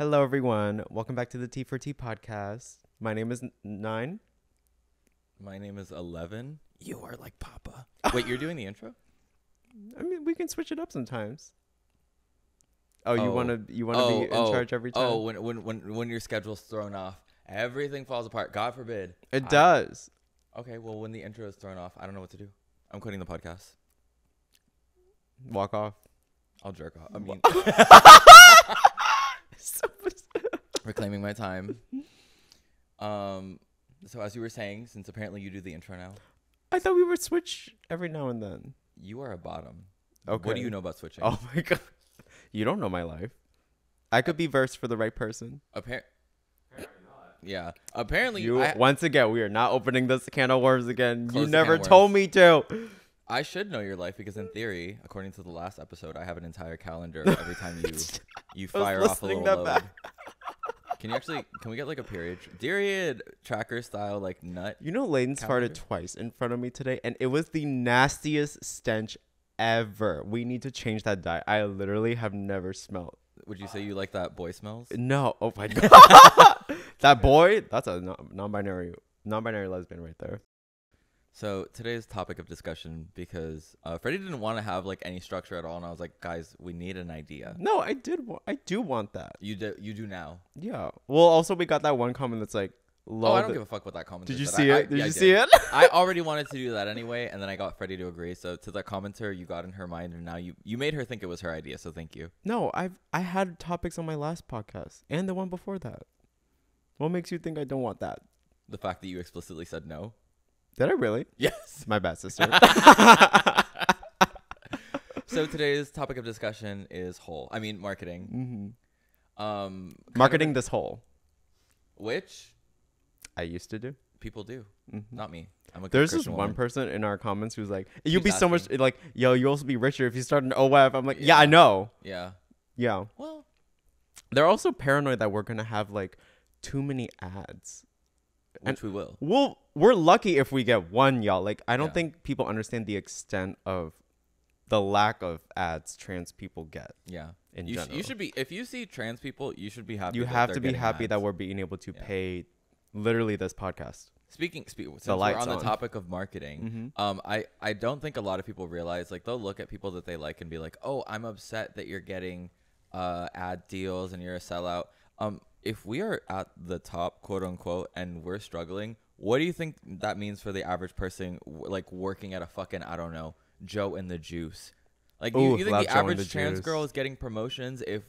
Hello, everyone. Welcome back to the T4T podcast. My name is 9. My name is 11. You are like Papa. Wait, you're doing the intro? I mean, we can switch it up sometimes. Oh, you want to be in charge every time? Oh, when your schedule's thrown off, everything falls apart. God forbid. It does. Okay, well, when the intro is thrown off, I don't know what to do. I'm quitting the podcast. Walk off. I'll jerk off. I mean, reclaiming my time. So as you were saying, since apparently you do the intro now, I thought we would switch every now and then. you are a bottom. Okay. What do you know about switching? Oh my god. You don't know my life. I could be versed for the right person. Yeah. Apparently, once again, we are not opening this can of worms again. Close You the never can of told worms. me to. I should know your life because in theory, according to the last episode, I have an entire calendar every time you fire off a little load. Can we get like a period tracker style like nut? You know, Layden's farted twice in front of me today, and it was the nastiest stench ever. We need to change that diet. I literally have never smelled. Would you say you like that boy smells? No. Oh my god. That boy, that's a non-binary lesbian right there. So today's topic of discussion, because Freddie didn't want to have like any structure at all, and I was like, guys, we need an idea. No, I do want that. You do now. Yeah. Well, also we got that one comment that's like, I don't give a fuck what that comment is. Did you see it? Did you see it? I already wanted to do that anyway, and then I got Freddie to agree. So to the commenter, you got in her mind, and now you made her think it was her idea. So thank you. No, I had topics on my last podcast and the one before that. What makes you think I don't want that? The fact that you explicitly said no. Did I really? Yes. My bad, sister. So today's topic of discussion is marketing. Mm-hmm. Marketing this whole. Which I used to do. people do. Mm-hmm. Not me. I'm a good There's this Christian one woman. person in our comments who's like, you'll be Keeps so much asking. like, yo, you'll also be richer if you start an OF. I'm like, yeah, I know. Yeah. Yeah. Well, They're also paranoid that we're going to have like too many ads. which we will. We're lucky if we get one, y'all. Like, I don't Yeah. think people understand the extent of the lack of ads trans people get. Yeah. In You general. should be, if you see trans people, you should be happy. You that have they're to be getting happy that ads. we're being able to Yeah. pay literally this podcast. Since we're lights on the on. topic of marketing, I don't think a lot of people realize, like, they'll look at people that they like and be like, oh, I'm upset that you're getting ad deals and you're a sellout. If we are at the top, quote unquote, and we're struggling, what do you think that means for the average person, like, working at a fucking, I don't know, Joe and the Juice? Like, Ooh, you think love the Joe and average the trans Juice. girl is getting promotions if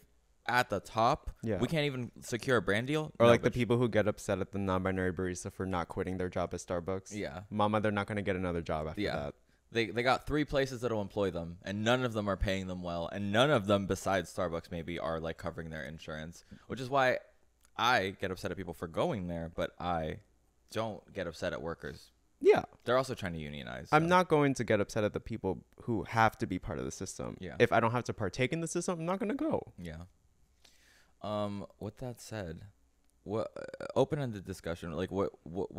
at the top we can't even secure a brand deal? Or No, like the bitch. people who get upset at the non-binary barista for not quitting their job at Starbucks. Yeah. Mama, they're not going to get another job after that. They got 3 places that'll employ them, and none of them are paying them well, and none of them, besides Starbucks maybe, are like covering their insurance, which is why I get upset at people for going there, but I don't get upset at workers. Yeah. They're also trying to unionize. I'm so. not going to get upset at the people who have to be part of the system. Yeah. If I don't have to partake in the system, I'm not going to go. Yeah. With that said, what open-ended discussion? Like, what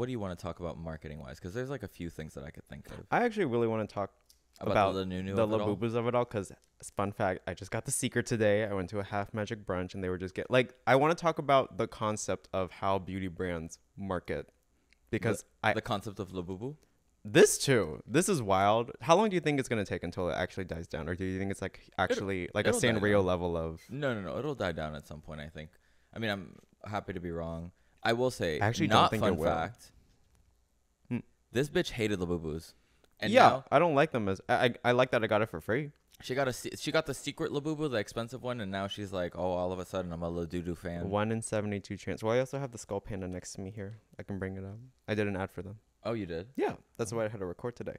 do you want to talk about marketing-wise? Because there's like a few things that I could think of. I actually really want to talk About the labubus of it all, because fun fact, I just got the secret today. I went to a half magic brunch and they were just I want to talk about the concept of how beauty brands market, because the concept of labubu. This is wild. How long do you think it's going to take until it actually dies down? Or do you think it's like actually like a it'll die Sanrio down. level of... No. It'll die down at some point, I think. I mean, I'm happy to be wrong. I will say, I actually not don't think fun it will. fact, this bitch hated labubus. And yeah, now I don't like them as... I like that I got it for free. she got the secret labubu, the expensive one, and now she's like, oh, all of a sudden I'm a Ladudu fan. 1 in 72 chance. Well, I also have the skull panda next to me here. I can bring it up. I did an ad for them. Oh, you did? Yeah, that's why I had to record today.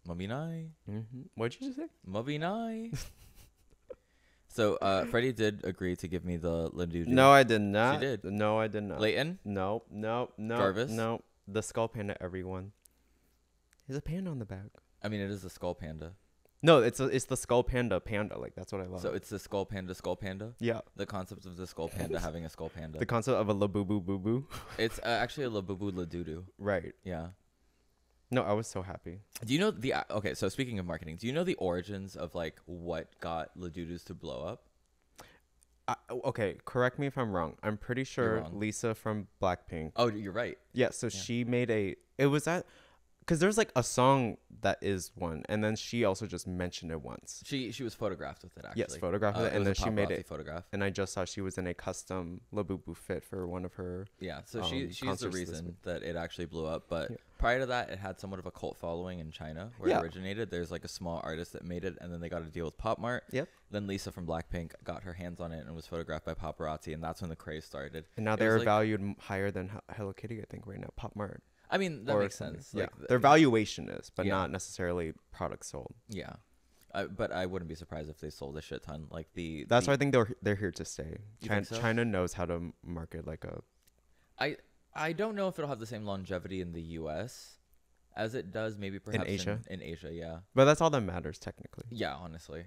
Mabinai. What'd you just say? Mabinai. So, Freddie did agree to give me the Ladudu. No, I did not. She did. No, I did not. Leighton? No. Jarvis? No. The skull panda, everyone. There's a panda on the back. I mean, it is a skull panda. No, it's the skull panda. Like, that's what I love. So it's the skull panda. Yeah. The concept of the skull panda having a skull panda. The concept of a labubu boo boo. It's actually a labubu ladudu. Right. Yeah. No, I was so happy. Do you know okay, so speaking of marketing, do you know the origins of like what got ladudus to blow up? Okay, correct me if I'm wrong. I'm pretty You're sure wrong. Lisa from Blackpink. Oh, you're right. Yeah, so she made it was that because there's like a song that is one, and then she also just mentioned it once. She was photographed with it, actually. Yes, photographed with it, and was then a she made paparazzi it. photograph. And I just saw she was in a custom Labubu fit for one of her. Yeah, so she's the concerts this reason week. that it actually blew up. But Yeah. prior to that, it had somewhat of a cult following in China where Yeah. it originated. There's like a small artist that made it, and then they got a deal with Pop Mart. Yep. Then Lisa from Blackpink got her hands on it and was photographed by paparazzi, and that's when the craze started. And now It they're was like- valued higher than Hello Kitty, I think, right now. Pop Mart. I mean, that or makes something. sense. Yeah, Like, their valuation is, but Yeah. not necessarily products sold. Yeah. But I wouldn't be surprised if they sold a shit ton. Like That's why I think they're here to stay. You China, think so? China knows how to market like a. I don't know if it'll have the same longevity in the U.S. as it does maybe perhaps Asia? In Asia, yeah. But that's all that matters technically. Yeah, honestly.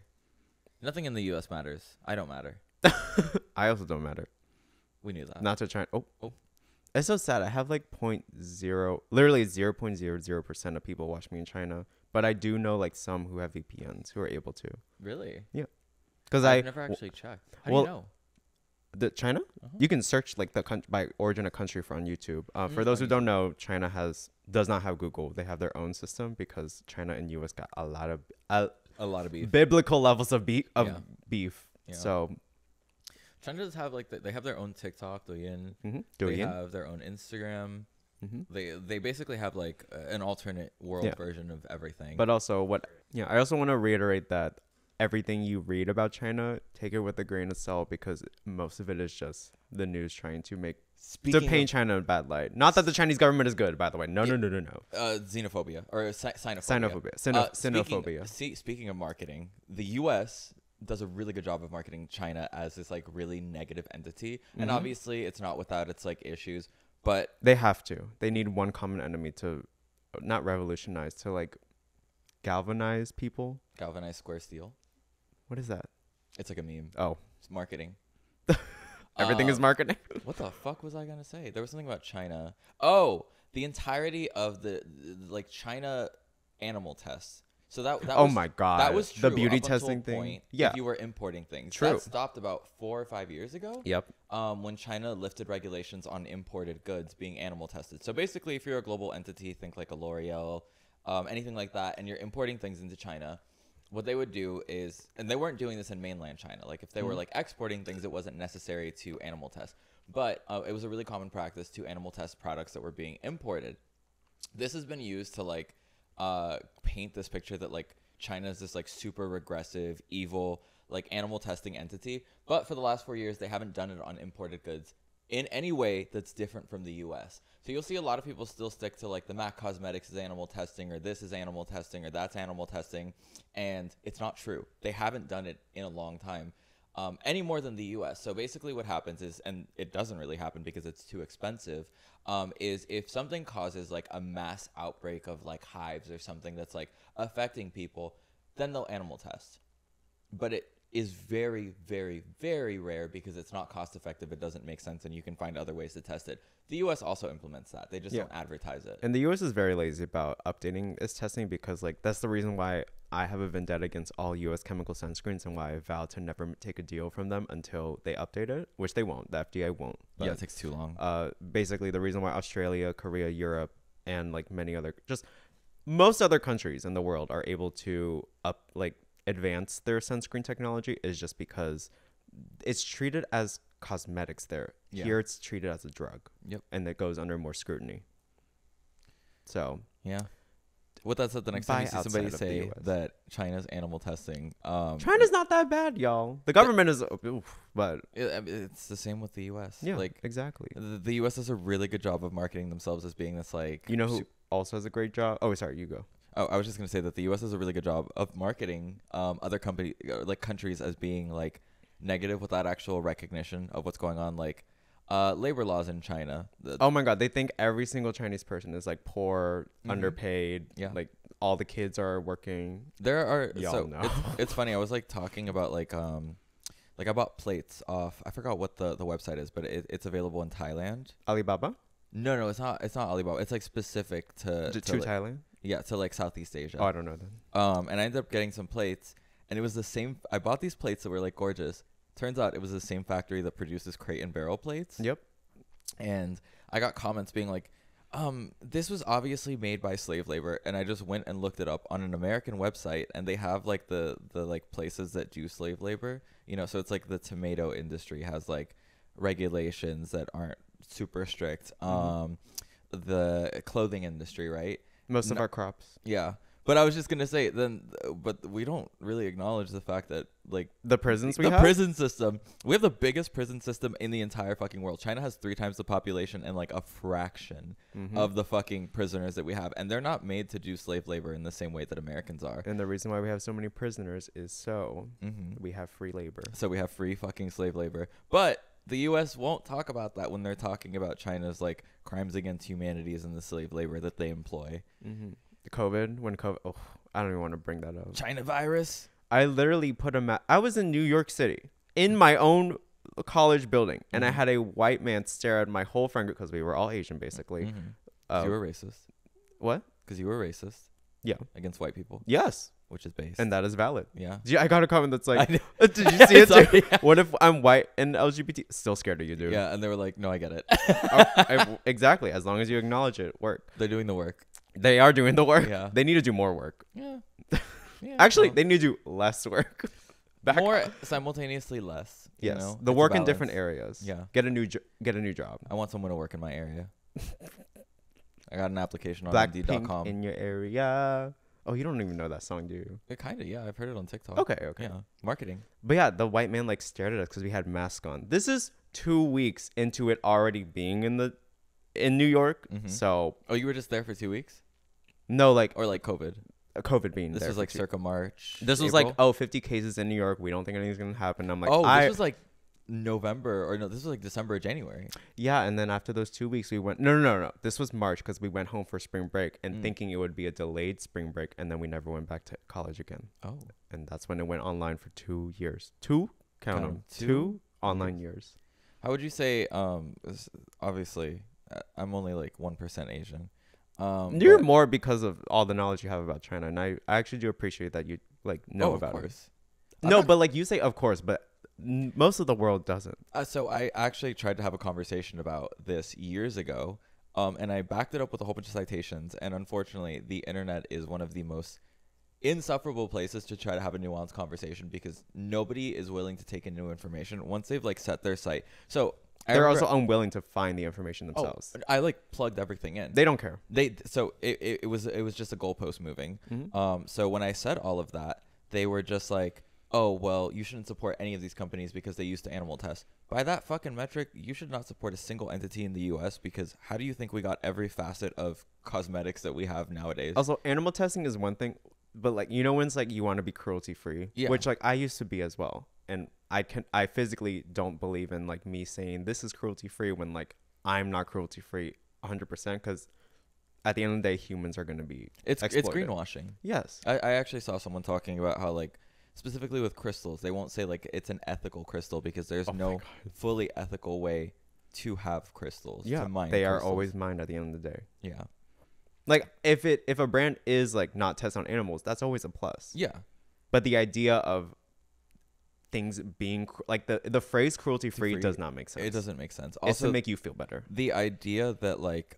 Nothing in the U.S. matters. I don't matter. I also don't matter. We knew that. Not to try. Oh. Oh. It's so sad. I have like literally 0.00% of people watch me in China, but I do know like some who have VPNs who are able to. Really? Because I've never actually checked. How do you know? The China, Uh-huh. you can search like the by origin of country on YouTube. For those who on don't know, China does not have Google. They have their own system because China and US got a lot of A lot of beef. biblical levels of beef. Yeah. So China does have like they have their own TikTok, Douyin. mm-hmm. They have their own Instagram. Mm-hmm. They basically have like an alternate world version of everything. But also I also want to reiterate that everything you read about China, take it with a grain of salt because most of it is just the news trying to paint China in a bad light. Not that the Chinese government is good, by the way. No. Xenophobia or xenophobia. Xenophobia. Speaking of marketing, the U.S. does a really good job of marketing China as this like really negative entity, and obviously it's not without its like issues. But They have to. They need one common enemy to not revolutionize, to like galvanize people. galvanized square steel. What is that? It's like a meme. Oh, It's marketing. everything is marketing. What the fuck was I gonna say? There was something about China. Oh, the entirety of the like China animal tests. So that Oh was, my God. that was true The beauty up until a testing thing? point Yeah. if you were importing things. True. That stopped about 4 or 5 years ago. Yep. When China lifted regulations on imported goods being animal tested. So basically, if you're a global entity, think like a L'Oreal, anything like that, and you're importing things into China, what they would do is, and they weren't doing this in mainland China. Like if they were like exporting things, it wasn't necessary to animal test, but it was a really common practice to animal test products that were being imported. This has been used to like paint this picture that like China is this like super regressive, evil, like animal testing entity. But for the last 4 years, they haven't done it on imported goods in any way that's different from the US. So you'll see a lot of people still stick to like the MAC Cosmetics is animal testing, or this is animal testing, or that's animal testing. And it's not true. They haven't done it in a long time, any more than the US. So basically what happens is, and it doesn't really happen because it's too expensive, is if something causes like a mass outbreak of like hives or something that's like affecting people, then they'll animal test. But it is very, very, very rare because it's not cost effective. It doesn't make sense, and you can find other ways to test it. The US also implements that. They just don't advertise it. And the US is very lazy about updating its testing because like that's the reason why I have a vendetta against all US chemical sunscreens and why I vow to never take a deal from them until they update it, which they won't. The FDA won't. But, Yeah, it takes too long. basically the reason why Australia, Korea, Europe, and like many other, just most other countries in the world are able to advance their sunscreen technology is just because it's treated as cosmetics there. Yeah. Here it's treated as a drug. Yep. And it goes under more scrutiny. So Yeah. With that said, the next time Buy you see outside somebody of the say US. that China's animal testing, China's not that bad, y'all. The government is, but it's the same with the U.S. yeah, Like exactly. the U.S. does a really good job of marketing themselves as being this like. You know who also has a great job? Oh, sorry, you go. Oh, I was just gonna say that the U.S. does a really good job of marketing other countries as being like negative without actual recognition of what's going on, like labor laws in China. Oh my God, they think every single Chinese person is like poor, underpaid. Yeah. Like all the kids are working. There are Y'all so know. it's funny. I was like talking about like I bought plates off. I forgot what the website is, but it's available in Thailand. Alibaba No, it's not. It's not Alibaba. It's like specific to to like, Thailand. yeah, to like Southeast Asia. Oh, I don't know then. And I ended up getting some plates, and it was the same. I bought these plates that were like gorgeous. Turns out it was the same factory that produces crate and barrel plates. Yep. And I got comments being like, this was obviously made by slave labor. And I just went and looked it up on an American website, and they have like the like places that do slave labor, you know, so it's like the tomato industry has like regulations that aren't super strict. The clothing industry, right? Most of our crops. Yeah. But I was just going to say then, but we don't really acknowledge the fact that like The prisons we the have? prison system, we have the biggest prison system in the entire fucking world. China has 3 times the population and like a fraction of the fucking prisoners that we have. And they're not made to do slave labor in the same way that Americans are. And the reason why we have so many prisoners is so we have free labor. So we have free fucking slave labor. But the U.S. won't talk about that when they're talking about China's like crimes against humanities and the slave labor that they employ. COVID, oh, I don't even want to bring that up. China virus. I literally put I was in New York City in my own college building, and I had a white man stare at my whole friend group because we were all Asian basically. You were racist. What? Because you were racist. Yeah. Against white people. Yes. Which is based. And that is valid. Yeah. I got a comment that's like, did you see it? Sorry, yeah. What if I'm white and LGBT? Still scared of you, dude. Yeah, and they were like, no, I get it. Exactly. As long as you acknowledge it, work. They're doing the work. They are doing the work. Yeah. They need to do more work. Yeah. Actually, they need to do less work. More simultaneously less. Yes. You know? The It's work a in different balance. areas. Yeah. Get a new job. I want someone to work in my area. I got an application on Blackpink Indeed.com. in your area. Oh, you don't even know that song, do you? It kind of, yeah. I've heard it on TikTok. Okay. Yeah. Marketing. But yeah, the white man like stared at us because we had masks on. This is 2 weeks into it already being in New York. So. Oh, you were just there for 2 weeks? No, like. Or like COVID? COVID being This there. was like circa March. This was April? like, 50 cases in New York. We don't think anything's going to happen. I'm like, this was like November, or no, this was like December or January. Yeah, and then after those 2 weeks, we went. No. This was March because we went home for spring break and thinking it would be a delayed spring break, and then we never went back to college again. Oh. And that's when it went online for 2 years. Count them. 2 online years. How would you say? Obviously, I'm only like 1% Asian. You're more because of all the knowledge you have about China, and I actually do appreciate that you like know about it. No, but like you say, of course, but most of the world doesn't. So I actually tried to have a conversation about this years ago, and I backed it up with a whole bunch of citations. And unfortunately, the internet is one of the most insufferable places to try to have a nuanced conversation because nobody is willing to take in new information once they've like set their site. So they're also unwilling to find the information themselves. I like plugged everything in. They don't care. So it was just a goalpost moving. So when I said all of that, they were just like, oh, well, you shouldn't support any of these companies because they used to animal test. By that fucking metric, you should not support a single entity in the U.S. because how do you think we got every facet of cosmetics that we have nowadays? Also, animal testing is one thing, but like, you know, when it's like you want to be cruelty free, which like I used to be as well. And I physically don't believe in like me saying this is cruelty free when like I'm not cruelty free 100% because at the end of the day, humans are going to be exploited. It's greenwashing. Yes. I actually saw someone talking about how like specifically with crystals, they won't say like it's an ethical crystal because there's no fully ethical way to have crystals. Yeah, to mine they crystals. are always mined at the end of the day. Yeah. Like if a brand is like not test on animals, that's always a plus. Yeah. But the idea of things being like the phrase cruelty free does not make sense. It doesn't make sense. Also, it's to make you feel better. The idea that like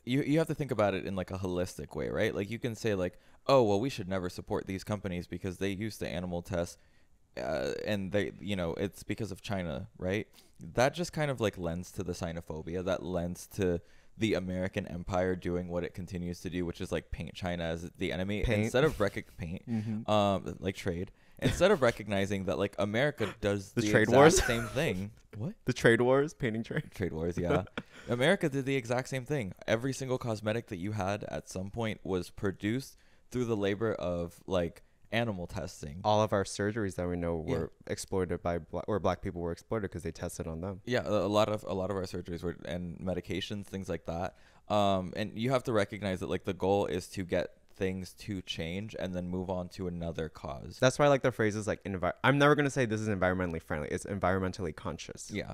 you have to think about it in like a holistic way, right? Like you can say like, oh well, we should never support these companies because they used to animal test and they, you know, it's because of China, right? That just kind of like lends to the xenophobia, that lends to the American empire doing what it continues to do, which is like paint China as the enemy instead of like trade. Instead of recognizing that like America does the trade exact wars same thing. What? The trade wars, painting trade wars, yeah. America did the exact same thing. Every single cosmetic that you had at some point was produced through the labor of like animal testing. All of our surgeries that we know were exploited by black people were exploited because they tested on them. Yeah, a lot of our surgeries were and medications, things like that. And you have to recognize that like the goal is to get things to change and then move on to another cause. That's why I like the phrases like I'm never going to say this is environmentally friendly. It's environmentally conscious. Yeah.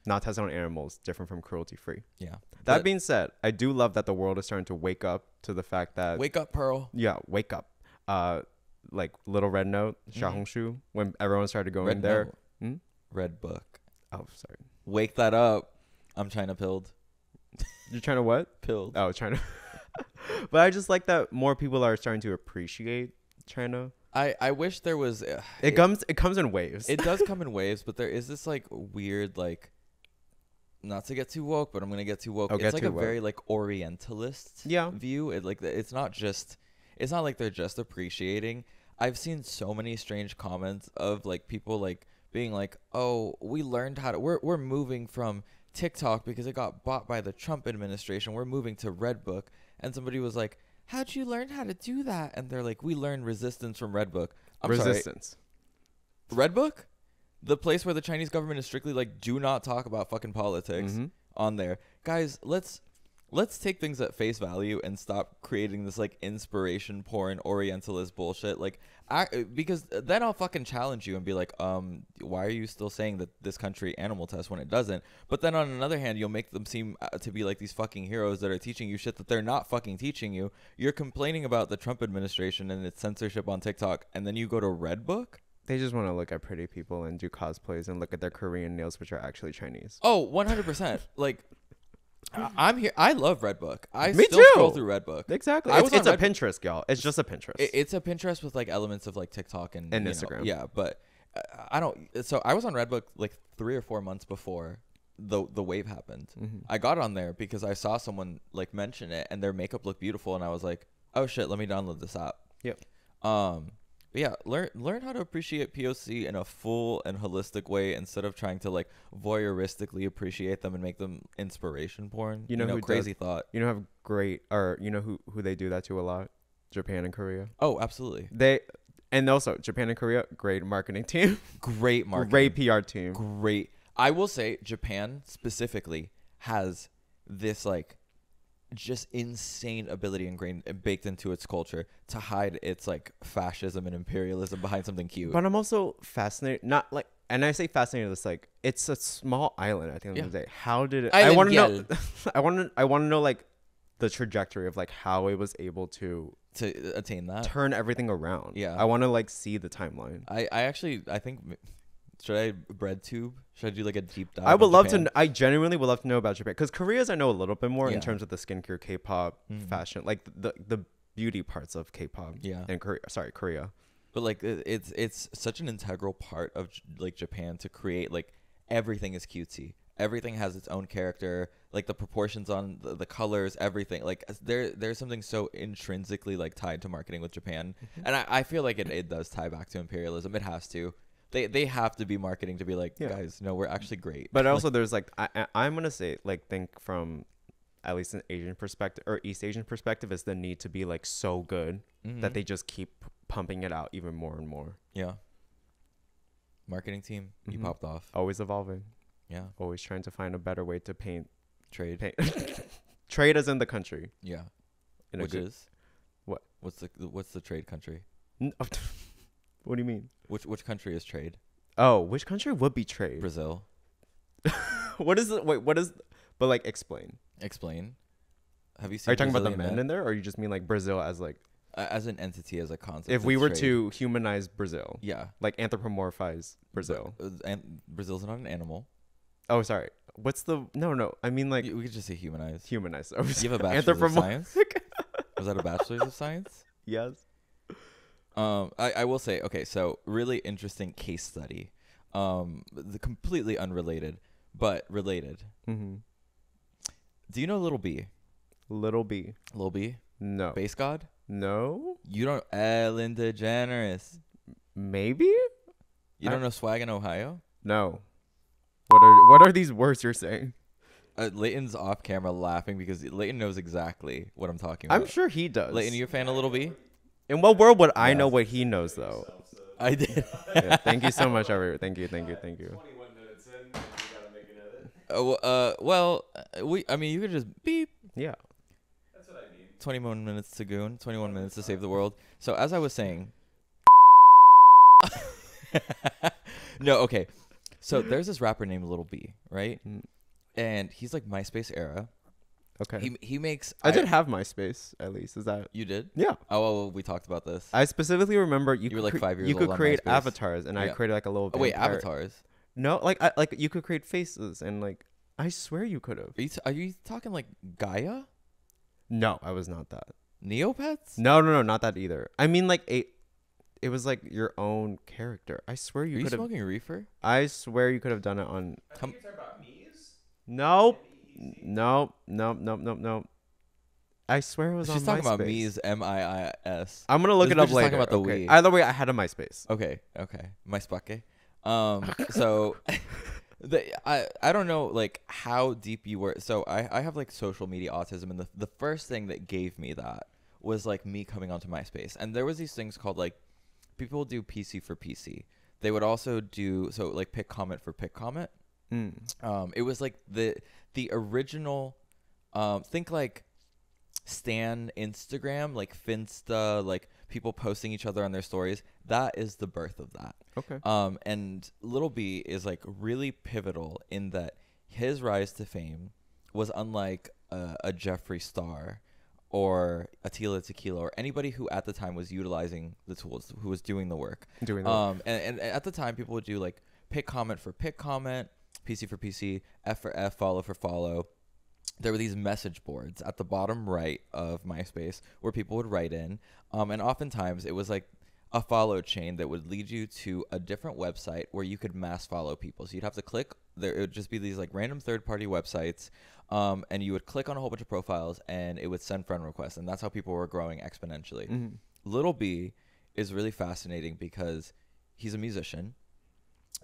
Not tested on animals, different from cruelty free. Yeah. That being said, I do love that the world is starting to wake up to the fact that wake up, Pearl. Yeah, wake up. like Little Red Note, Xiaohongshu, when everyone started going Red there. Note. Red Book. Oh, sorry. Wake that up. I'm China pilled. You're trying to what? Pilled. Oh, China. But I just like that more people are starting to appreciate China. I wish there was. It comes in waves. It does come in waves, but there is this like weird like. Not to get too woke, but I'm gonna get too woke. It's like a very like Orientalist view. It's not like they're just appreciating. I've seen so many strange comments of like people like being like, "Oh, we learned how to. We're moving from TikTok because it got bought by the Trump administration. We're moving to Redbook." And somebody was like, "How'd you learn how to do that?" And they're like, "We learned resistance from Redbook." Resistance. Sorry. Redbook? The place where the Chinese government is strictly like, do not talk about fucking politics on there. Guys, let's take things at face value and stop creating this like inspiration porn Orientalist bullshit. Like, because then I'll fucking challenge you and be like, why are you still saying that this country animal tests when it doesn't? But then on another hand, you'll make them seem to be like these fucking heroes that are teaching you shit that they're not fucking teaching you. You're complaining about the Trump administration and its censorship on TikTok, and then you go to Redbook? They just want to look at pretty people and do cosplays and look at their Korean nails, which are actually Chinese. Oh, 100%. Like, I'm here. I love Redbook. Me still too. Scroll through Redbook. Exactly. It's a Pinterest, y'all. It's just a Pinterest. It's a Pinterest with like elements of like TikTok and Instagram. Yeah, but I don't. So I was on Redbook like 3 or 4 months before the wave happened. I got on there because I saw someone like mention it and their makeup looked beautiful, and I was like, oh shit, let me download this app. Yep. But yeah, learn how to appreciate POC in a full and holistic way instead of trying to like voyeuristically appreciate them and make them inspiration porn. You know who crazy thought. You know have great, or you know who they do that to a lot? Japan and Korea. Oh, absolutely. And also Japan and Korea, great marketing team. Great marketing. Great PR team. Great. I will say Japan specifically has this like just insane ability ingrained and baked into its culture to hide its like fascism and imperialism behind something cute. But I'm also fascinated, not like, and I say fascinated, it's like it's a small island at the end of the day. How did it? I want to know. I want to know like the trajectory of like how it was able to attain that, turn everything around. Yeah, I want to like see the timeline. I think. Should I bread tube? Should I do like a deep dive? I would love to. I genuinely would love to know about Japan, because Korea's I know a little bit more in terms of the skincare, K-pop, fashion, like the beauty parts of K-pop. Yeah, and Korea. But like it's such an integral part of like Japan to create like everything is cutesy. Everything has its own character, like the proportions on the colors, everything. Like there's something so intrinsically like tied to marketing with Japan, and I feel like it does tie back to imperialism. It has to. They have to be marketing to be like, guys, no, we're actually great. But also there's like, I'm going to say, like, think from at least an Asian perspective or East Asian perspective, is the need to be like so good that they just keep pumping it out even more and more. Yeah. Marketing team, you popped off. Always evolving. Yeah. Always trying to find a better way to trade. Trade as in the country. Yeah. Which is? What? What's the trade country? What do you mean? Which country is trade? Oh, which country would be trade? Brazil. What is it? Wait, what is? But like, explain. Have you seen? Are you talking about the men in there, or you just mean like Brazil as like as an entity, as a concept? If we were to humanize Brazil, like anthropomorphize Brazil, and Brazil's not an animal. Oh, sorry. What's the no? I mean like we could just say humanize. Humanize. You have a bachelor's of science. Was that a bachelor's of science? Yes. I will say, okay, so really interesting case study, completely unrelated, but related. Do you know Little B? Little B. No. Base God? No. You don't. Ellen DeGeneres. Maybe. You don't know Swag in Ohio? No. What are these words you're saying? Leighton's off camera laughing because Leighton knows exactly what I'm talking about. I'm sure he does. Leighton, you a fan of Little B? In what world would I know what he knows, though? I did. Thank you so much, everyone. Thank you. 21 minutes in, you gotta make an edit. I mean, you could just beep. Yeah. That's what I need. 21 minutes to goon. 21 minutes to save the world. So as I was saying. No, okay. So there's this rapper named Little B, right? And he's like MySpace era. Okay. He makes. I did have MySpace at least. Is that? You did? Yeah. Oh, well, we talked about this. I specifically remember You were like 5 years you old could on create MySpace. avatars, and I Yeah. created like a little. Oh, wait, vampire- avatars. No, like you could create faces, and like I swear you could have. Are you talking like Gaia? No, I was not that. Neopets? No, not that either. I mean, like it was like your own character. I swear Are you you could have. smoking reefer? I swear you could have done it on. I think you're talking about Mies. Nope. Nope. I swear it was She's on talking about MySpace. Mies, M-I-I-S. I'm gonna look This it up bitch is later. talking about the okay. Wii. Either way, I had a MySpace. Okay. MySpace. So I don't know like how deep you were. So I have like social media autism, and the first thing that gave me that was like me coming onto MySpace. And there was these things called like people would do PC for PC. They would also do like pick comment for pick comment. It was like the original think like Stan Instagram, like Finsta, like people posting each other on their stories. That is the birth of that. Okay. And Little B is like really pivotal in that his rise to fame was unlike a Jeffree Star or Attila Tequila or anybody who at the time was utilizing the tools, who was doing the work. And at the time, people would do like pick comment for pick comment, PC for PC, F for F, follow for follow. There were these message boards at the bottom right of MySpace where people would write in. And oftentimes it was like a follow chain that would lead you to a different website where you could mass follow people. So you'd have to click there. It would just be these like random third-party websites. And you would click on a whole bunch of profiles and it would send friend requests. And that's how people were growing exponentially. Mm-hmm. Little B is really fascinating because he's a musician.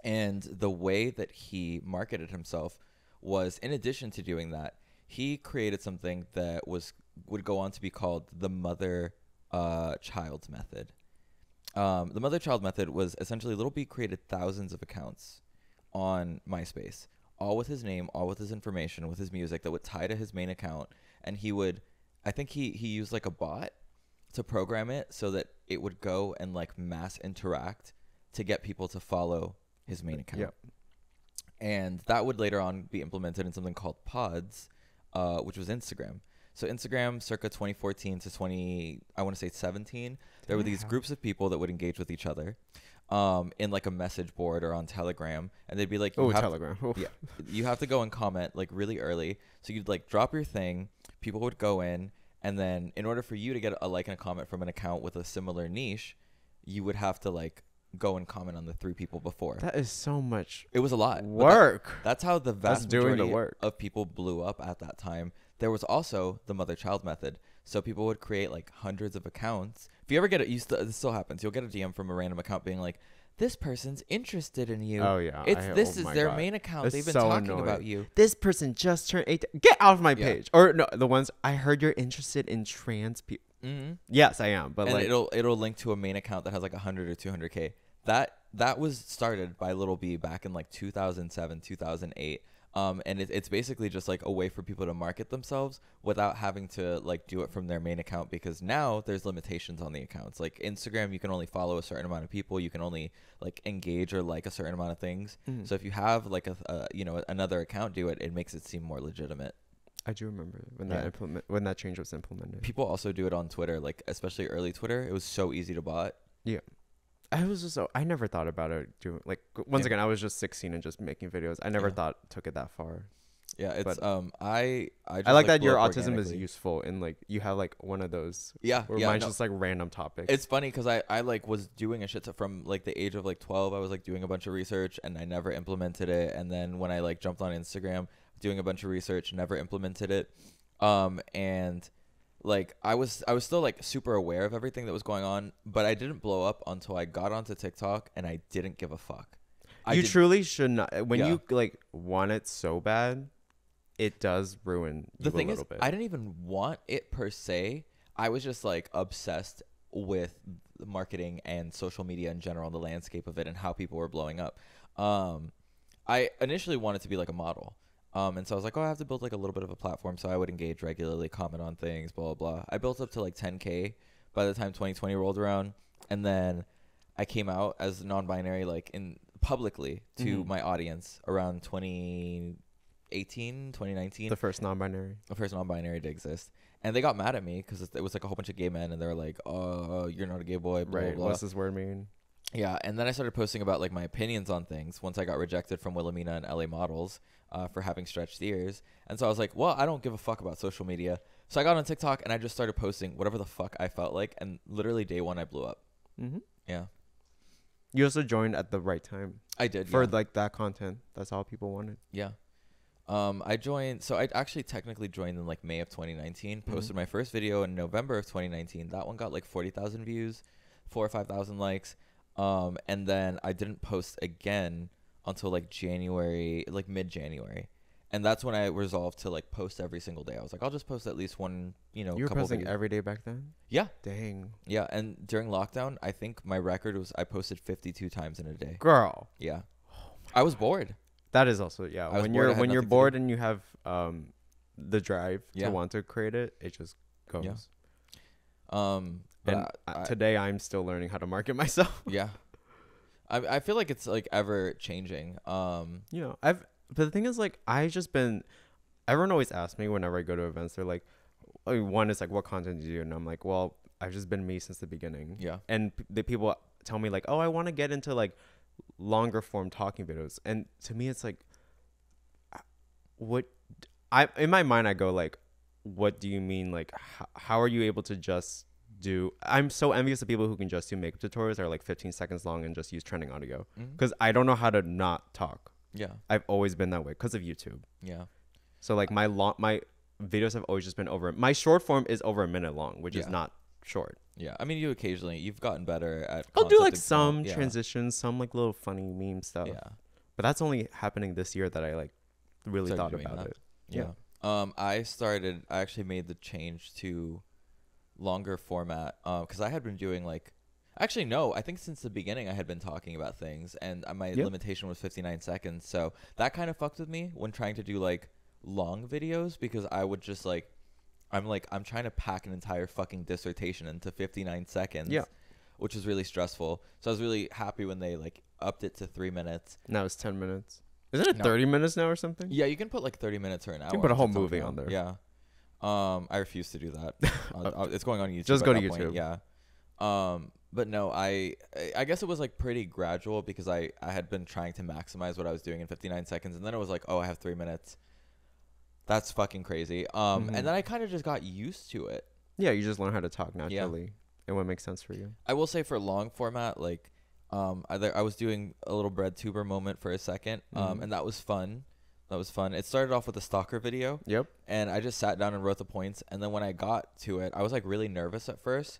And the way that he marketed himself was, in addition to doing that, he created something that would go on to be called the mother-child method. The mother-child method was essentially Little B created thousands of accounts on MySpace, all with his name, all with his information, with his music that would tie to his main account. And I think he used like a bot to program it so that it would go and like mass interact to get people to follow his main account. Yep. And that would later on be implemented in something called Pods, which was Instagram. So Instagram, circa 2014 to 17, there were these groups of people that would engage with each other in like a message board or on Telegram. And they'd be like, Telegram. Yeah, you have to go and comment like really early. So you'd like drop your thing. People would go in. And then in order for you to get a like and a comment from an account with a similar niche, you would have to like go and comment on the 3 people before. That is so much. It was a lot. Work. That's how the vast doing majority the work. of people blew up at that time. There was also the mother-child method. So people would create like hundreds of accounts. If you ever get this still happens. You'll get a DM from a random account being like, this person's interested in you. Oh yeah. This is their main account. It's They've been so talking annoying. about you. This person just turned 18. Get off my page. Or no, the ones I heard you're interested in trans people. Mm-hmm. Yes, I am. But and like it'll link to a main account that has like 100 or 200K. That was started by Little B back in like 2007, 2008. And it's basically just like a way for people to market themselves without having to like do it from their main account, because now there's limitations on the accounts. Like Instagram, you can only follow a certain amount of people. You can only like engage or like a certain amount of things. Mm-hmm. So if you have like another account do it, it makes it seem more legitimate. I do remember when that change was implemented. People also do it on Twitter, like especially early Twitter. It was so easy to bot. Yeah. I never thought about it doing like again I was just 16 and just making videos. I never thought took it that far. Yeah, it's but I like that your autism is useful and like you have like one of those. Mine's just like random topics. It's funny because I like was doing a shit from like the age of like 12. I was like doing a bunch of research and I never implemented it. And then when I like jumped on Instagram doing a bunch of research, never implemented it. And like I was still like super aware of everything that was going on, but I didn't blow up until I got onto TikTok and I didn't give a fuck. You truly should not. When you like want it so bad, it does ruin you the thing a little bit. I didn't even want it per se. I was just like obsessed with marketing and social media in general, and the landscape of it and how people were blowing up. I initially wanted to be like a model. And so I was like, I have to build like a little bit of a platform so I would engage regularly, comment on things, blah, blah, blah. I built up to like 10K by the time 2020 rolled around. And then I came out as non-binary, like in publicly to my audience around 2019, 2019. The first non-binary. The first non-binary to exist. And they got mad at me because it was like a whole bunch of gay men, and they were like, "Oh, you're not a gay boy." Blah, Right. blah, blah. What's this word mean? Yeah, and then I started posting about like my opinions on things once I got rejected from Wilhelmina and LA Models for having stretched ears. And so I was like, well, I don't give a fuck about social media. So I got on TikTok and I just started posting whatever the fuck I felt like. And literally day one, I blew up. Mm-hmm. Yeah. You also joined at the right time I did. for yeah. like that content. That's all people wanted. Yeah. I joined. So I actually technically joined in like May of 2019. Posted my first video in November of 2019. That one got like 40,000 views, 4,000 or 5,000 likes. And then I didn't post again until like January, like mid-January. And that's when I resolved to like post every single day. I was like, I'll just post at least one, You were couple posting videos. every day back then? Yeah. Dang. Yeah. And during lockdown, I think my record was I posted 52 times in a day. Girl. Yeah. I was bored. That is also, yeah. I was When bored, I you're had when you're nothing to bored and you have the drive Yeah. to want to create it, it just goes. Yeah. But And today I'm still learning how to market myself. yeah. I feel like it's like ever changing. But the thing is, like, everyone always asks me whenever I go to events, they're like, one is like, what content do you do? And I'm like, well, I've just been me since the beginning. Yeah. And the people tell me like, oh, I want to get into like longer form talking videos. And to me, it's like, in my mind, I go like, what do you mean? Like, how are you able to just I'm so envious of people who can just do makeup tutorials that are like 15 seconds long and just use trending audio. Because I don't know how to not talk. Yeah. I've always been that way because of YouTube. Yeah. So like my videos have always just been my short form is over a minute long, which is Yeah. not short. Yeah. I mean, you've gotten better at I'll do like concepting some yeah. transitions, some like little funny meme stuff. Yeah. But that's only happening this year that I like really Started thought doing about that. it. Yeah. I actually made the change to longer format because I had been doing like, actually no, I think since the beginning I had been talking about things, and my limitation was 59 seconds. So that kind of fucked with me when trying to do like long videos, because I would just like, I'm trying to pack an entire fucking dissertation into 59 seconds. Yeah. Which was really stressful. So I was really happy when they like upped it to 3 minutes. Now it's 10 minutes. Isn't it No. 30 minutes now or something? Yeah, you can put like 30 minutes or an hour. You can put a whole on TikTok movie now. on there. Yeah. I refuse to do that. It's going on YouTube. Just at go to that point, YouTube. Yeah. But no, I guess it was like pretty gradual because I had been trying to maximize what I was doing in 59 seconds, and then it was like, oh, I have 3 minutes. That's fucking crazy. And then I kind of just got used to it. Yeah, you just learn how to talk naturally and what makes sense for you. I will say for long format, like, I was doing a little bread tuber moment for a second, and that was fun. It started off with a stalker video. Yep. And I just sat down and wrote the points. And then when I got to it, I was like really nervous at first.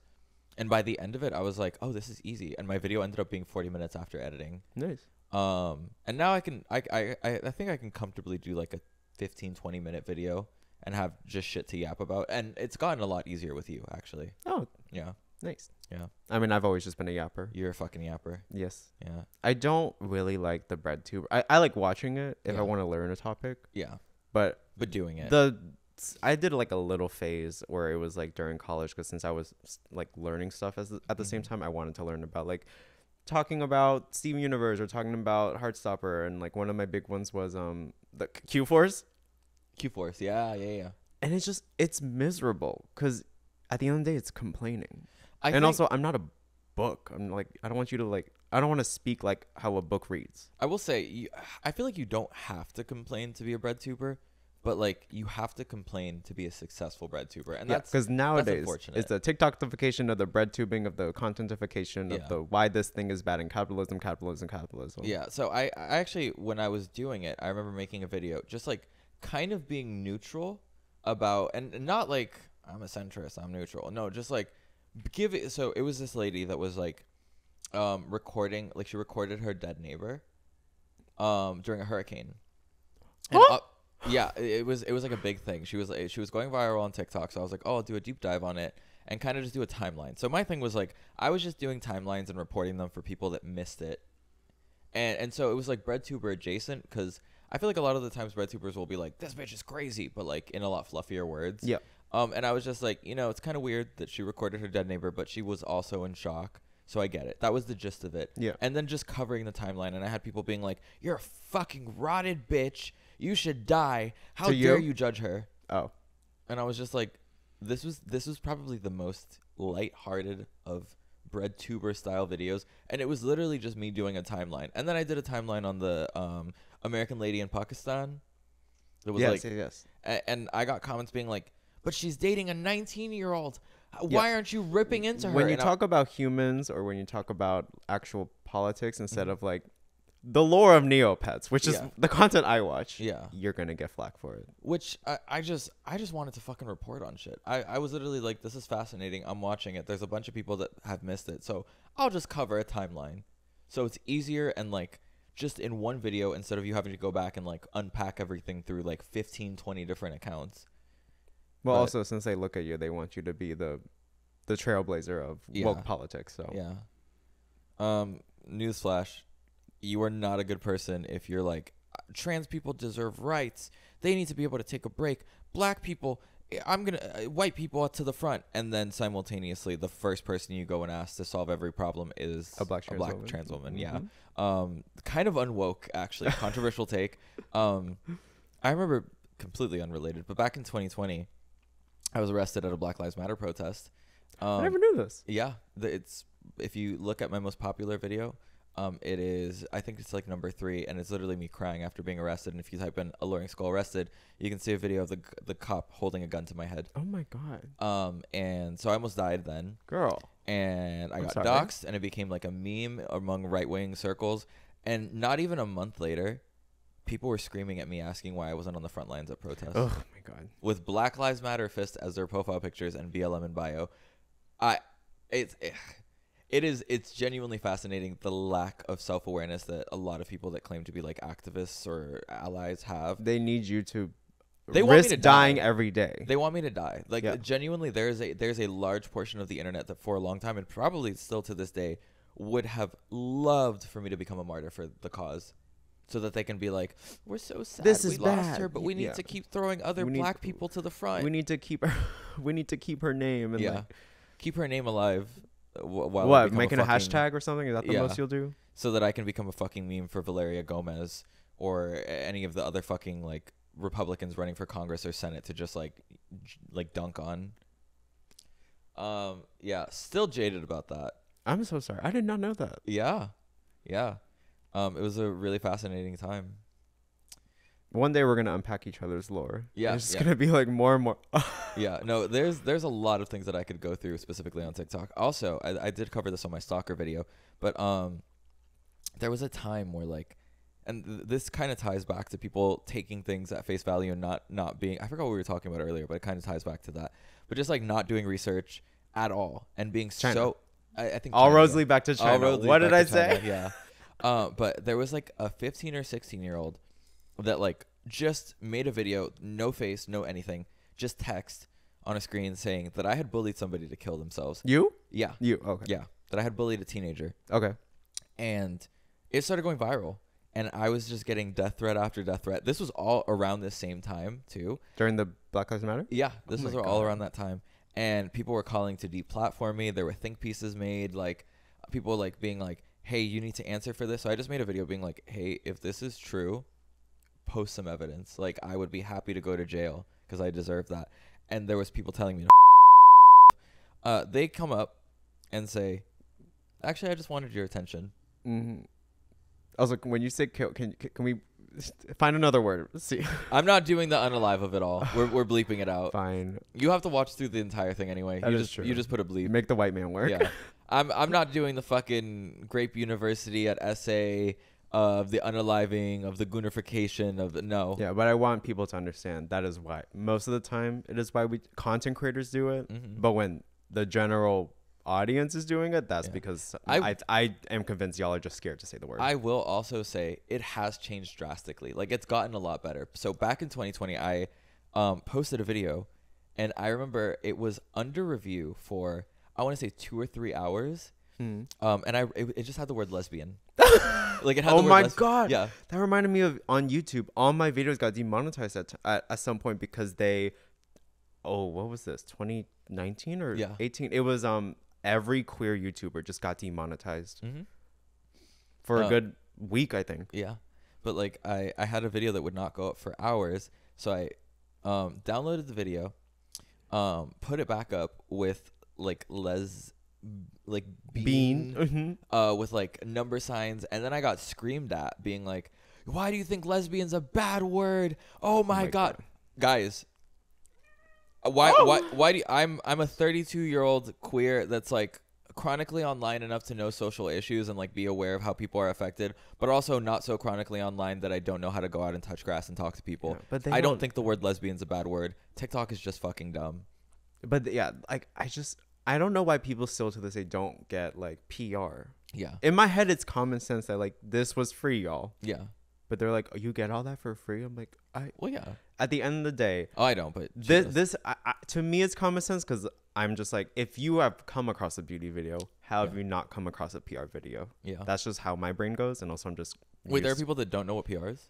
And by the end of it, I was like, oh, this is easy. And my video ended up being 40 minutes after editing. Nice. And now I think I can comfortably do like a 15, 20 minute video and have just shit to yap about. And it's gotten a lot easier with you, actually. Oh, Yeah. nice. Yeah. I mean, I've always just been a yapper. You're a fucking yapper. Yes. Yeah. I don't really like the bread tube. I like watching it if Yeah. I want to learn a topic, Yeah. but But doing it. I did like a little phase where it was like during college, because since I was like learning stuff at the same time, I wanted to learn about like talking about Steven Universe or talking about Heartstopper, and like one of my big ones was the Q-Force. Q-Force. Yeah. And it's miserable because at the end of the day it's complaining. I And think- also, I'm not a book. I'm like, I don't want you to like, I don't want to speak like how a book reads. I will say, I feel like you don't have to complain to be a bread tuber, but like you have to complain to be a successful bread tuber, and that's because nowadays unfortunate. it's the TikTokification of the bread tubing, of the contentification of the why this thing is bad in capitalism. Yeah. So I actually, when I was doing it, I remember making a video just like kind of being neutral about, and not like I'm a centrist, I'm neutral. No, just like give it. So it was this lady that was like recording, like she recorded her dead neighbor during a hurricane. And yeah, it was like a big thing. She was going viral on TikTok, so I was like, oh, I'll do a deep dive on it and kind of just do a timeline. So my thing was like, I was just doing timelines and reporting them for people that missed it, and so it was like breadtuber adjacent, because I feel like a lot of the times breadtubers will be like, this bitch is crazy, but like in a lot fluffier words. Yeah. And I was just like, it's kind of weird that she recorded her dead neighbor, but she was also in shock. So I get it. That was the gist of it. Yeah. And then just covering the timeline, and I had people being like, you're a fucking rotted bitch. You should die. How To dare you? you judge her? Oh. And I was just like, this was probably the most lighthearted of bread tuber style videos, and it was literally just me doing a timeline. And then I did a timeline on the American lady in Pakistan. It was Yes. and I got comments being like, but she's dating a 19-year-old. Why aren't you ripping into her? When you talk about humans, or when you talk about actual politics instead of like the lore of Neopets, which is the content I watch, you're gonna get flack for it. Which I just wanted to fucking report on shit. I was literally like, this is fascinating. I'm watching it. There's a bunch of people that have missed it, so I'll just cover a timeline, so it's easier and like just in one video instead of you having to go back and like unpack everything through like 15, 20 different accounts. Well, also since they look at you, they want you to be the trailblazer of woke politics. So newsflash. You are not a good person if you're like, trans people deserve rights. They need to be able to take a break. Black people, white people up to the front. And then simultaneously, the first person you go and ask to solve every problem is a black trans woman. Mm-hmm. Yeah. Kind of unwoke, actually. Controversial take. I remember, completely unrelated, but back in 2020, I was arrested at a Black Lives Matter protest. I never knew this. Yeah. If you look at my most popular video, it is, I think it's like number 3, and it's literally me crying after being arrested. And if you type in alluringskull arrested, you can see a video of the cop holding a gun to my head. Oh my God. And so I almost died then. Girl. And I got doxxed, and it became like a meme among right-wing circles. And not even a month later, people were screaming at me asking why I wasn't on the front lines at protests. Oh my God. With Black Lives Matter fist as their profile pictures and BLM in bio. It's genuinely fascinating, the lack of self-awareness that a lot of people that claim to be like activists or allies have. They need you to they want risk me to dying die. every day. They want me to die. Like genuinely, there's a large portion of the internet that for a long time, and probably still to this day, would have loved for me to become a martyr for the cause, so that they can be like, we're so sad we lost her, but we need to keep throwing other black people to the front. We need to keep her. We need to keep her name and keep her name alive. While what, making a hashtag or something? Is that the most you'll do? So that I can become a fucking meme for Valeria Gomez or any of the other fucking like Republicans running for Congress or Senate to just like dunk on. Still jaded about that. I'm so sorry. I did not know that. Yeah. It was a really fascinating time. One day we're gonna unpack each other's lore. Yeah, it's gonna be like more and more. No, there's a lot of things that I could go through specifically on TikTok. Also, I did cover this on my stalker video, but there was a time where like, and this kind of ties back to people taking things at face value and not being. I forgot what we were talking about earlier, but it kind of ties back to that. But just like not doing research at all and being China. so. I think all roads lead back to China. What did I say? Yeah. But there was like a 15 or 16-year-old that like just made a video, no face, no anything, just text on a screen saying that I had bullied somebody to kill themselves. You? Yeah. You? Okay. Yeah. That I had bullied a teenager. Okay. And it started going viral. And I was just getting death threat after death threat. This was all around the same time too. During the Black Lives Matter? Yeah. This was all around that time. And people were calling to deplatform me. There were think pieces made, like people like being like, hey, you need to answer for this. So I just made a video being like, hey, if this is true, post some evidence. Like, I would be happy to go to jail because I deserve that. And there was people telling me they come up and say, actually, I just wanted your attention. Mm-hmm. I was like, when you say kill, can we find another word? Let's see. I'm not doing the unalive of it all. We're bleeping it out. Fine. You have to watch through the entire thing anyway. That is true. You just put a bleep. Make the white man work. Yeah. I'm not doing the fucking Grape University at SA of the unaliving, of the goonification, of the no. Yeah, but I want people to understand that is why most of the time it is why we content creators do it. Mm-hmm. But when the general audience is doing it, that's because I am convinced y'all are just scared to say the word. I will also say it has changed drastically. Like, it's gotten a lot better. So back in 2020, I posted a video, and I remember it was under review for, I want to say 2 or 3 hours. And it just had the word lesbian. Like, it had the word God. Yeah. That reminded me of on YouTube. All my videos got demonetized at some point because they, what was this? 2019 or 18? It was every queer YouTuber just got demonetized for a good week, I think. Yeah. but like I had a video that would not go up for hours, so I downloaded the video, put it back up with like bean with like number signs, and then I got screamed at being like, why do you think lesbian's a bad word? Oh my god. Guys, why do you, I'm a 32-year-old queer that's like chronically online enough to know social issues and like be aware of how people are affected, but also not so chronically online that I don't know how to go out and touch grass and talk to people. Yeah, but I don't think the word lesbian's a bad word. TikTok is just fucking dumb. But yeah, like I don't know why people still to this day don't get like PR. Yeah. In my head, it's common sense that like this was free, y'all. Yeah. But they're like, oh, you get all that for free? I'm like, well, yeah. At the end of the day, I don't. But to me, it's common sense because I'm just like, if you have come across a beauty video, how have you not come across a PR video? Yeah, that's just how my brain goes, and also I'm just. Wait, there are people that don't know what PR is?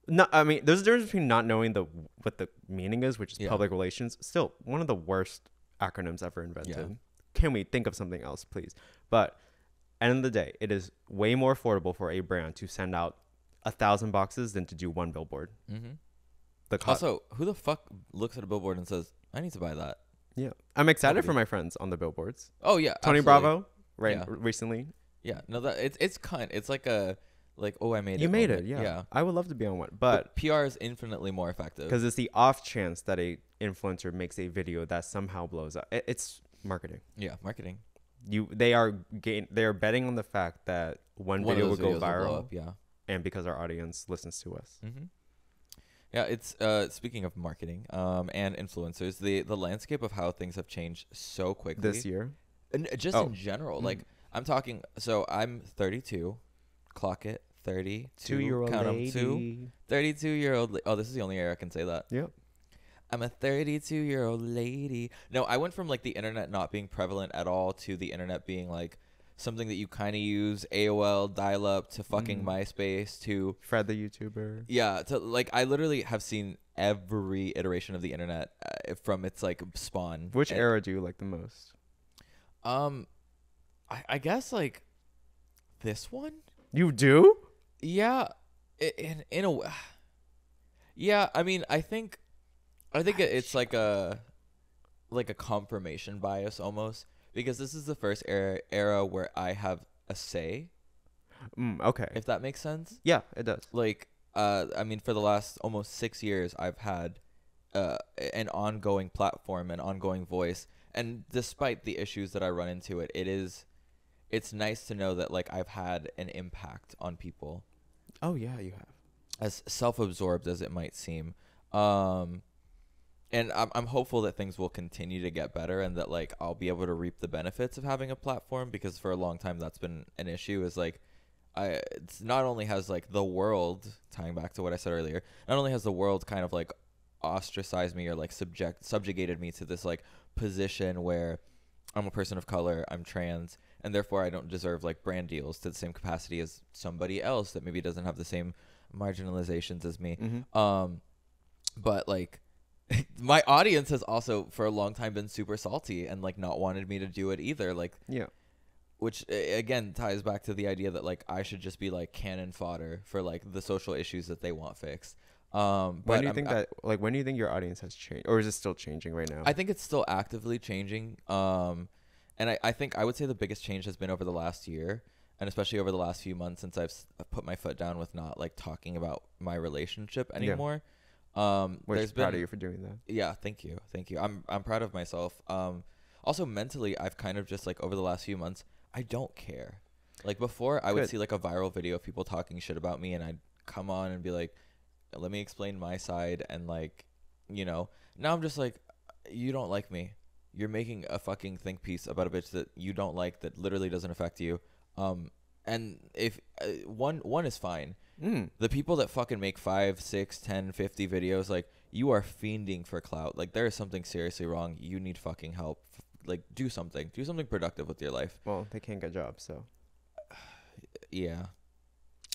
No, I mean, there's a difference between not knowing what the meaning is, which is public relations. Still, one of the worst acronyms ever invented. Yeah. Can we think of something else, please? But end of the day, it is way more affordable for a brand to send out 1,000 boxes than to do one billboard. Also, who the fuck looks at a billboard and says, I need to buy that? Yeah. I'm excited for my friends on the billboards. Oh, yeah. Tony Bravo, recently. Yeah. No, it's like a, like, oh, I made it. You made it, yeah. I would love to be on one. But PR is infinitely more effective. Because it's the off chance that a influencer makes a video that somehow blows up. It's marketing. Yeah, marketing. They are betting on the fact that one video will go viral. Will blow up, yeah. And because our audience listens to us. Yeah, it's speaking of marketing and influencers, the landscape of how things have changed so quickly this year, and just in general. Like I'm talking, so I'm 32, clock it, 32-year-old count lady. 32-year-old. Oh, this is the only year I can say that. Yep. I'm a 32-year-old lady. No, I went from like the internet not being prevalent at all to the internet being like something that you kind of use, AOL, dial-up, to fucking MySpace, to Fred the YouTuber. Yeah, to like I literally have seen every iteration of the internet from its like spawn. Which era do you like the most? I guess like this one. You do? Yeah, in a yeah. I mean, I think it's like a confirmation bias almost. Because this is the first era where I have a say. Okay. If that makes sense. Yeah, it does. Like, I mean, for the last almost 6 years, I've had an ongoing platform, an ongoing voice. And despite the issues that I run into it's nice to know that, like, I've had an impact on people. Oh, yeah, you have. As self-absorbed as it might seem. And I'm hopeful that things will continue to get better and that like I'll be able to reap the benefits of having a platform, because for a long time that's been an issue. Is like it's not only has like the world, tying back to what I said earlier, not only has the world kind of like ostracized me or like subjugated me to this like position where I'm a person of color, I'm trans, and therefore I don't deserve like brand deals to the same capacity as somebody else that maybe doesn't have the same marginalizations as me. But like my audience has also for a long time been super salty and like not wanted me to do it either. Like, yeah, which again ties back to the idea that like I should just be like cannon fodder for like the social issues that they want fixed. When do you think when do you think your audience has changed, or is it still changing right now? I think it's still actively changing. And I think I would say the biggest change has been over the last year, and especially over the last few months since I've put my foot down with not like talking about my relationship anymore. Yeah. We're proud of you for doing that. Yeah, thank you. I'm proud of myself. Also mentally, I've kind of just like over the last few months, I don't care. Like before, I would see like a viral video of people talking shit about me, and I'd come on and be like, let me explain my side, and like, you know, now I'm just like, you don't like me. You're making a fucking think piece about a bitch that you don't like that literally doesn't affect you. And if one is fine. The people that fucking make 5, 6, 10, 50 videos, like, you are fiending for clout. Like, there is something seriously wrong. You need fucking help. Like, do something productive with your life. Well, they can't get jobs, so yeah,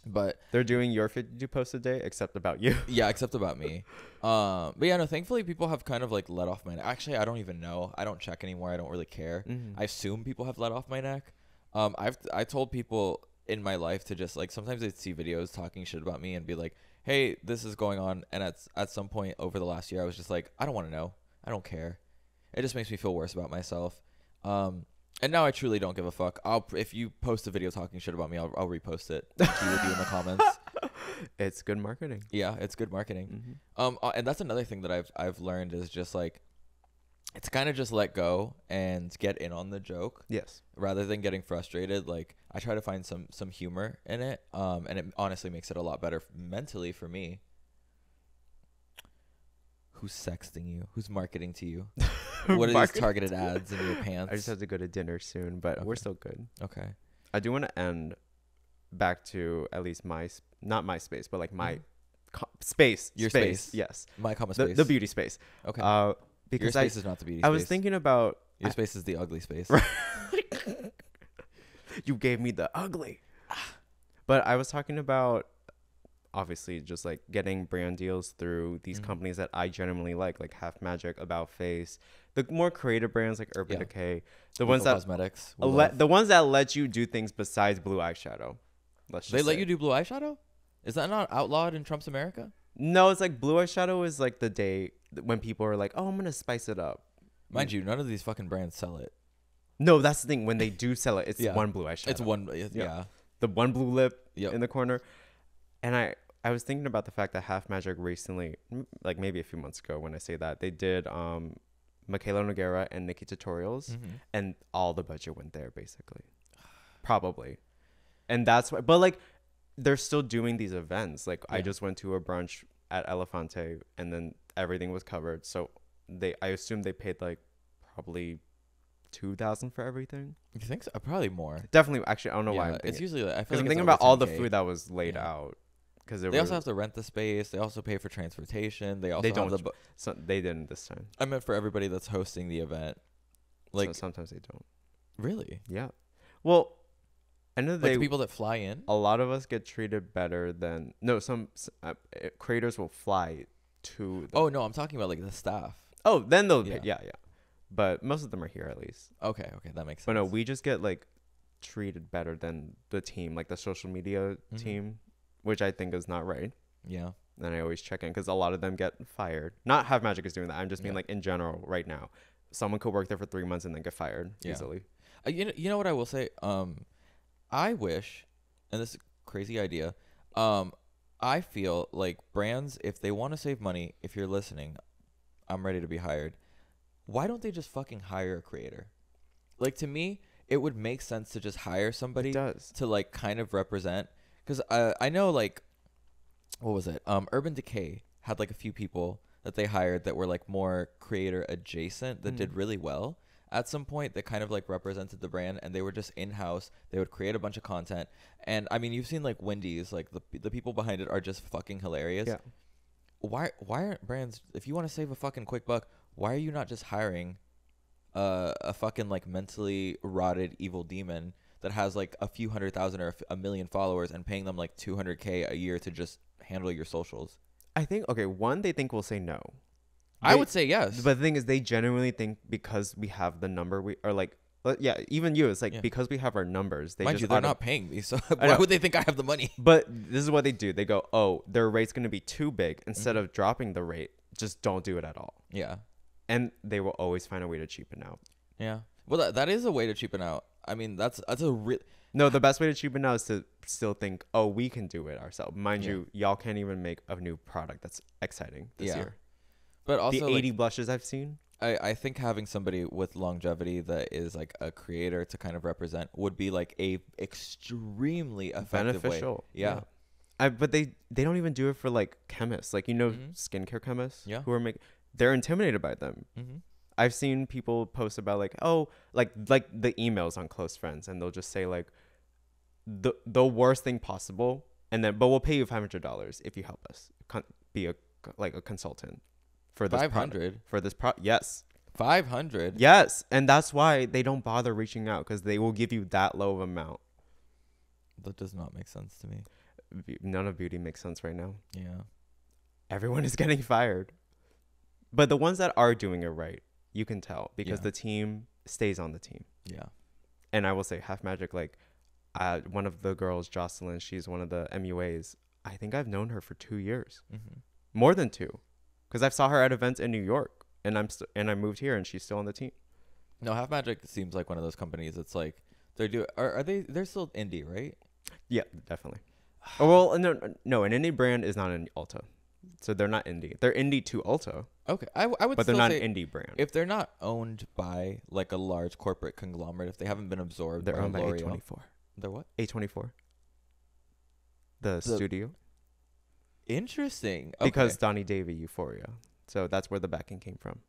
but they're doing your 52 posts a day except about you. Yeah, except about me. But yeah, no, thankfully people have kind of like let off my neck. Actually, I don't even know. I don't check anymore. I don't really care. I assume people have let off my neck. I told people in my life to just like, sometimes I'd see videos talking shit about me and be like, hey, this is going on. And at some point over the last year, I was just like, I don't want to know. I don't care. It just makes me feel worse about myself. And now I truly don't give a fuck. If you post a video talking shit about me, I'll repost it. Key with you in the comments. It's good marketing. Yeah, it's good marketing. And that's another thing that I've learned is just like, it's kind of just let go and get in on the joke. Yes. Rather than getting frustrated. Like, I try to find some humor in it. And it honestly makes it a lot better mentally for me. Who's sexting you? Who's marketing to you? What are these targeted ads in your pants? I just have to go to dinner soon, but Okay. we're still good. Okay. I do want to end back to at least not my space, but like my space. Your space. Yes. My comma space. The beauty space. Okay. Because Your space is not the beauty space. I was thinking about Your space is the ugly space. you gave me the ugly. But I was talking about obviously just like getting brand deals through these companies that I genuinely like Half Magic, About Face, the more creative brands like Urban Decay, the ones that cosmetics, the ones that let you do things besides blue eyeshadow. They let you do blue eyeshadow? Is that not outlawed in Trump's America? No, it's like blue eyeshadow is like the day when people are like, oh, I'm gonna spice it up. Mind you, none of these fucking brands sell it. No, that's the thing. When they do sell it, it's Yeah. one blue eyeshadow. It's one, yeah. The one blue lip Yep. in the corner. And I was thinking about the fact that Half Magic recently, like maybe a few months ago when I say that, they did Michaela Noguera and Nikki tutorials, and all the budget went there basically. Probably. And that's why, but like they're still doing these events. Like I just went to a brunch at Elefante and then everything was covered. So I assume they paid like probably $2,000 for everything. You think so? Probably more. Definitely. Actually, I don't know why. I'm It's thinking, usually, I feel because like I'm it's thinking over about all the 10K. food that was laid out. Because They also have to rent the space. They also pay for transportation. They also don't. have They didn't this time. I meant for everybody that's hosting the event. Like Like, sometimes they don't. really? Yeah. Well, end of the Like day, the people that fly in? a lot of us get treated better than some creators will fly to. Oh, no, I'm talking about like the staff. Oh, then they'll Yeah. yeah. But most of them are here at least. Okay, that makes sense. But no, we just get like treated better than the team, like the social media Mhm. team, which I think is not right. Yeah. And I always check in because a lot of them get fired. Not Half Magic is doing that. I'm just being Yeah. like in general right now. Someone could work there for 3 months and then get fired Yeah. easily. You know what I will say? I wish, and this is a crazy idea, I feel like brands, if they want to save money, if you're listening, I'm ready to be hired. Why don't they just fucking hire a creator? Like, to me, it would make sense to just hire somebody It does. to like kind of represent. Because I know, like, what was it? Urban Decay had like a few people that they hired that were like more creator adjacent that did really well at some point, that kind of like represented the brand, and they were just in-house. They would create a bunch of content. And I mean, you've seen like Wendy's, like the people behind it are just fucking hilarious. Yeah. Why aren't brands, if you want to save a fucking quick buck, why are you not just hiring a fucking like mentally rotted evil demon that has like a few 100,000 or a million followers and paying them like $200K a year to just handle your socials? I think, okay, one, they think we'll say no. I would say yes. But the thing is, they genuinely think because we have the number, we are like, yeah, even you, it's like because we have our numbers. They Mind just you, they're not paying me, so I why know. would they think I have the money? But this is what they do. They go, oh, their rate's going to be too big. Instead of dropping the rate, just don't do it at all. Yeah. And they will always find a way to cheapen out. Yeah. Well, that is a way to cheapen out. I mean, that's a real. No, the best way to cheapen out is to still think, oh, we can do it ourselves. Mind Yeah. you, y'all can't even make a new product that's exciting this year. But also, The 80 blushes I've seen. I think having somebody with longevity that is like a creator to kind of represent would be like a extremely effective Beneficial. way. Yeah. But they don't even do it for like chemists. Like, skincare chemists Yeah. who are they're intimidated by them. Mm-hmm. I've seen people post about like, oh, like the emails on close friends, and they'll just say like the worst thing possible, and then but we'll pay you $500 if you help us be a consultant for this 500 for this yes 500. yes, and that's why they don't bother reaching out, because they will give you that low of amount. That does not make sense to me. None of beauty makes sense right now. Yeah. Everyone is getting fired, but the ones that are doing it right, you can tell because Yeah. the team stays on the team. Yeah. And I will say Half Magic, like, One of the girls, Jocelyn, she's one of the MUAs. I think I've known her for 2 years, more than 2, because I saw her at events in New York, and I moved here, and she's still on the team. No, Half Magic seems like one of those companies. It's like they're still indie, right? Yeah, definitely. Oh, well, no, an indie brand is not an Ulta, so they're not indie. They're indie to Ulta. Okay, I would, but still they're not say an indie brand. If they're not owned by like a large corporate conglomerate, if they haven't been absorbed, They're owned by L'Oreal, A24. They're what? A24. The studio. Interesting. Because Donnie Davy, Euphoria. So that's where the backing came from.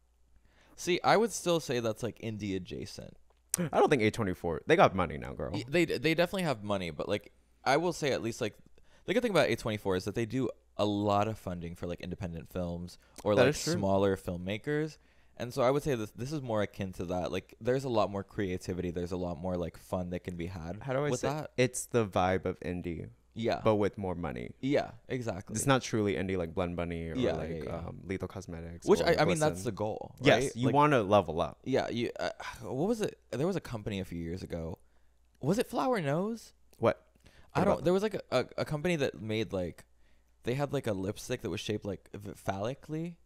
See, I would still say that's like indie adjacent. I don't think A24. They got money now, girl. They definitely have money, but like I will say at least like the good thing about A24 is that they do a lot of funding for like independent films or like smaller filmmakers. And so I would say this is more akin to that. Like there's a lot more creativity. There's a lot more like fun that can be had. How do I say that? It's the vibe of indie. Yeah. But with more money. Yeah, exactly. It's not truly indie like Blend Bunny or Lethal Cosmetics. Which I mean, that's the goal. Right? Yes, you want to level up. Yeah. You. What was it? There was a company a few years ago. Was it Flower Nose? What? I don't. There was like a company that made like, they had like a lipstick that was shaped like phallically.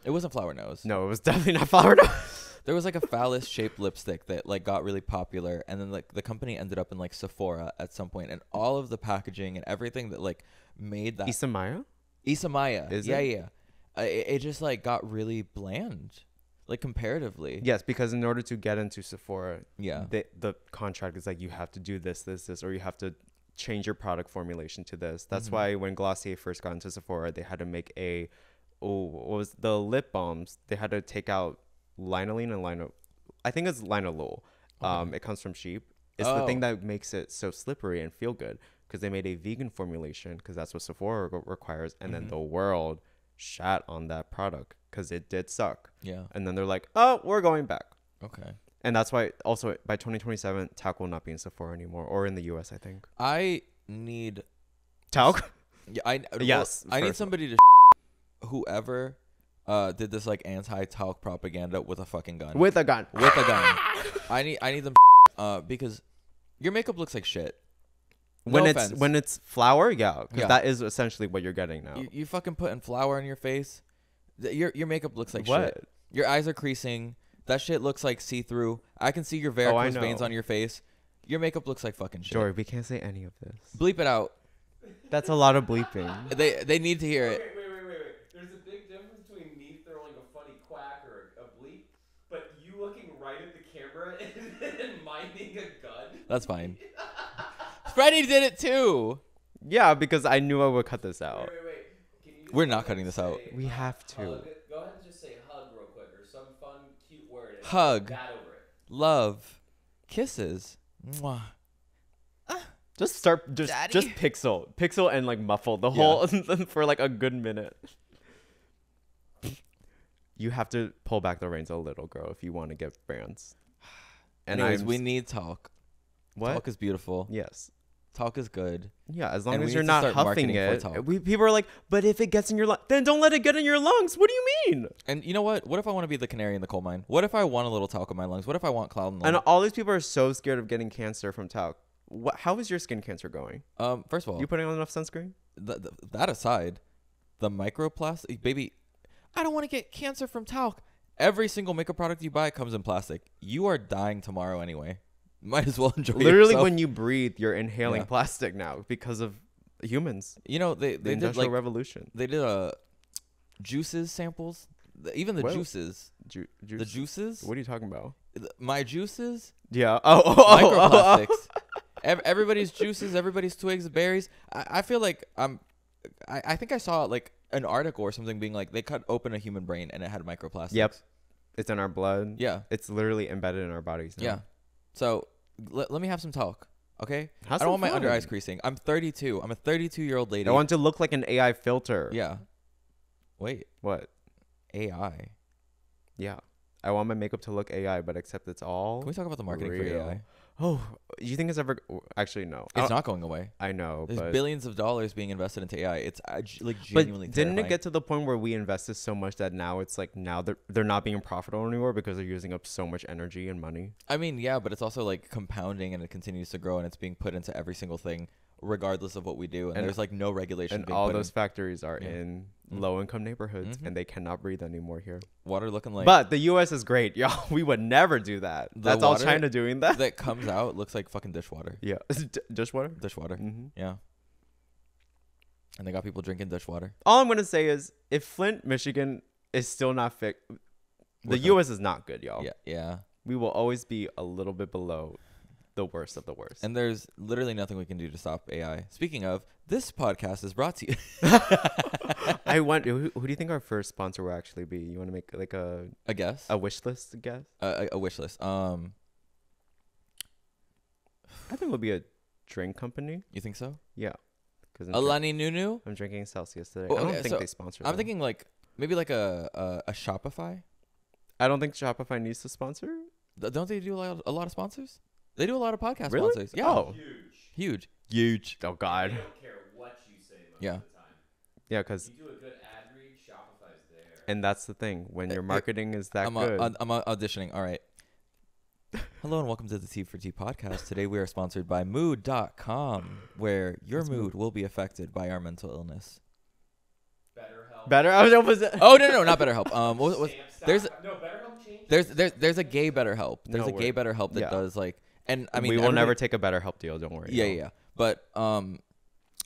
It wasn't Flower Nose. No, it was definitely not Flower Nose. There was like a phallus shaped lipstick that like got really popular, and then like the company ended up in like Sephora at some point, and all of the packaging and everything that like made that Isamaya? Isamaya. Is it? Yeah. It just like got really bland, like comparatively. Yes, because in order to get into Sephora, yeah, the contract is like you have to do this, or you have to change your product formulation to this. That's why when Glossier first got into Sephora, they had to make what was the lip balms? They had to take out linolene and I think it's linalool. It comes from sheep. It's the thing that makes it so slippery and feel good, because they made a vegan formulation because that's what Sephora requires, and then the world shat on that product because it did suck. Yeah. And then they're like, oh, we're going back. Okay. And that's why also by 2027 talc will not be in Sephora anymore, or in the US, I think. I need talc. Yeah, I need somebody to whoever did this like anti-talc propaganda with a fucking gun. With a gun. I need them because your makeup looks like shit. When it's flour, yeah, because that is essentially what you're getting now. You fucking putting flour on your face. Your makeup looks like shit. Your eyes are creasing. That shit looks like see-through. I can see your varicose veins on your face. Your makeup looks like fucking shit. Jory, we can't say any of this. Bleep it out. That's a lot of bleeping. They need to hear it. Wait. There's a big difference between me throwing a funny quack or a bleep, but you looking right at the camera and minding a gun. That's fine. Freddie did it too. Yeah, because I knew I would cut this out. Wait. We're not cutting this out. We have to. Go ahead and just say hug real quick, or some fun, cute word. Hug. That over it. Love. Kisses. Mwah. Just pixel and like muffle the whole for like a good minute. You have to pull back the reins a little, girl, if you want to get brands. And anyways, we need talc. What? Talc is beautiful. Yes. Talc is good. Yeah, as long as you're not huffing it. People are like, but if it gets in your lungs, then don't let it get in your lungs. What do you mean? And you know what? What if I want to be the canary in the coal mine? What if I want a little talc in my lungs? What if I want cloud in the And all these people are so scared of getting cancer from talc. How is your skin cancer going? First of all, you putting on enough sunscreen? That aside, the microplastic, baby, I don't want to get cancer from talc. Every single makeup product you buy comes in plastic. You are dying tomorrow anyway. Might as well enjoy Literally, yourself. when you breathe, you're inhaling plastic now because of humans. You know, they did Industrial Revolution. They did juices samples. Even the juices. The juices? What are you talking about? My juices? Yeah. Microplastics. Everybody's juices, everybody's twigs, berries. I feel like I think I saw like an article or something being like they cut open a human brain and it had microplastics. Yep. It's in our blood. Yeah. It's literally embedded in our bodies now. Yeah. So let me have some talc, okay? I don't want my under eyes creasing. I'm 32. I'm a 32-year-old lady. I want to look like an AI filter. Yeah. Wait. What? AI. Yeah. I want my makeup to look AI, but except it's all Can we talk about the marketing real. for AI? Oh, you think it's ever? Actually, no. It's not going away. I know, There's but billions of dollars being invested into AI. It's like but genuinely didn't terrifying. it get to the point where we invested so much that now it's like now they're not being profitable anymore because they're using up so much energy and money? I mean, yeah, but it's also like compounding and it continues to grow and it's being put into every single thing, regardless of what we do. And there's like no regulation. And being all put those in. factories are Yeah. in low-income neighborhoods, Mhm. and they cannot breathe anymore here. Water looking like. But the U.S. is great, y'all. We would never do that. The That's all water China doing that. that comes out looks like fucking dishwater. Yeah, dishwater. Dishwater. Mm-hmm. Yeah. And they got people drinking dishwater. All I'm gonna say is, if Flint, Michigan is still not fixed, the What's up? U.S. is not good, y'all. Yeah. Yeah. We will always be a little bit below the worst of the worst. And there's literally nothing we can do to stop AI. Speaking of, this podcast is brought to you. I wonder, who do you think our first sponsor will actually be? You want to make like a guess. wish list guess? A wish list. I think it'll be a drink company. You think so? Yeah, because Alani Nunu? I'm drinking Celsius today. Oh, I don't okay, think so they sponsor. I'm them. thinking like maybe like a Shopify. I don't think Shopify needs to sponsor. Don't they do a lot of sponsors? They do a lot of podcast Really? sponsors. Yeah. Oh. Huge. Oh They God. don't care what you say most Yeah. of the time. Yeah, because You do a good ad read, Shopify's there. and that's the thing when your marketing is that I'm good. I'm auditioning. All right. Hello and welcome to the T4T podcast. Today we are sponsored by mood.com, where your mood will be affected by our mental illness. BetterHelp. Better. I was almost. Oh no, not BetterHelp. There's No, BetterHelp changed. there's a gay BetterHelp. There's No, a gay BetterHelp that yeah. does like, and I mean we will everybody- never take a better help deal. Don't worry. Yeah, y'all. yeah. But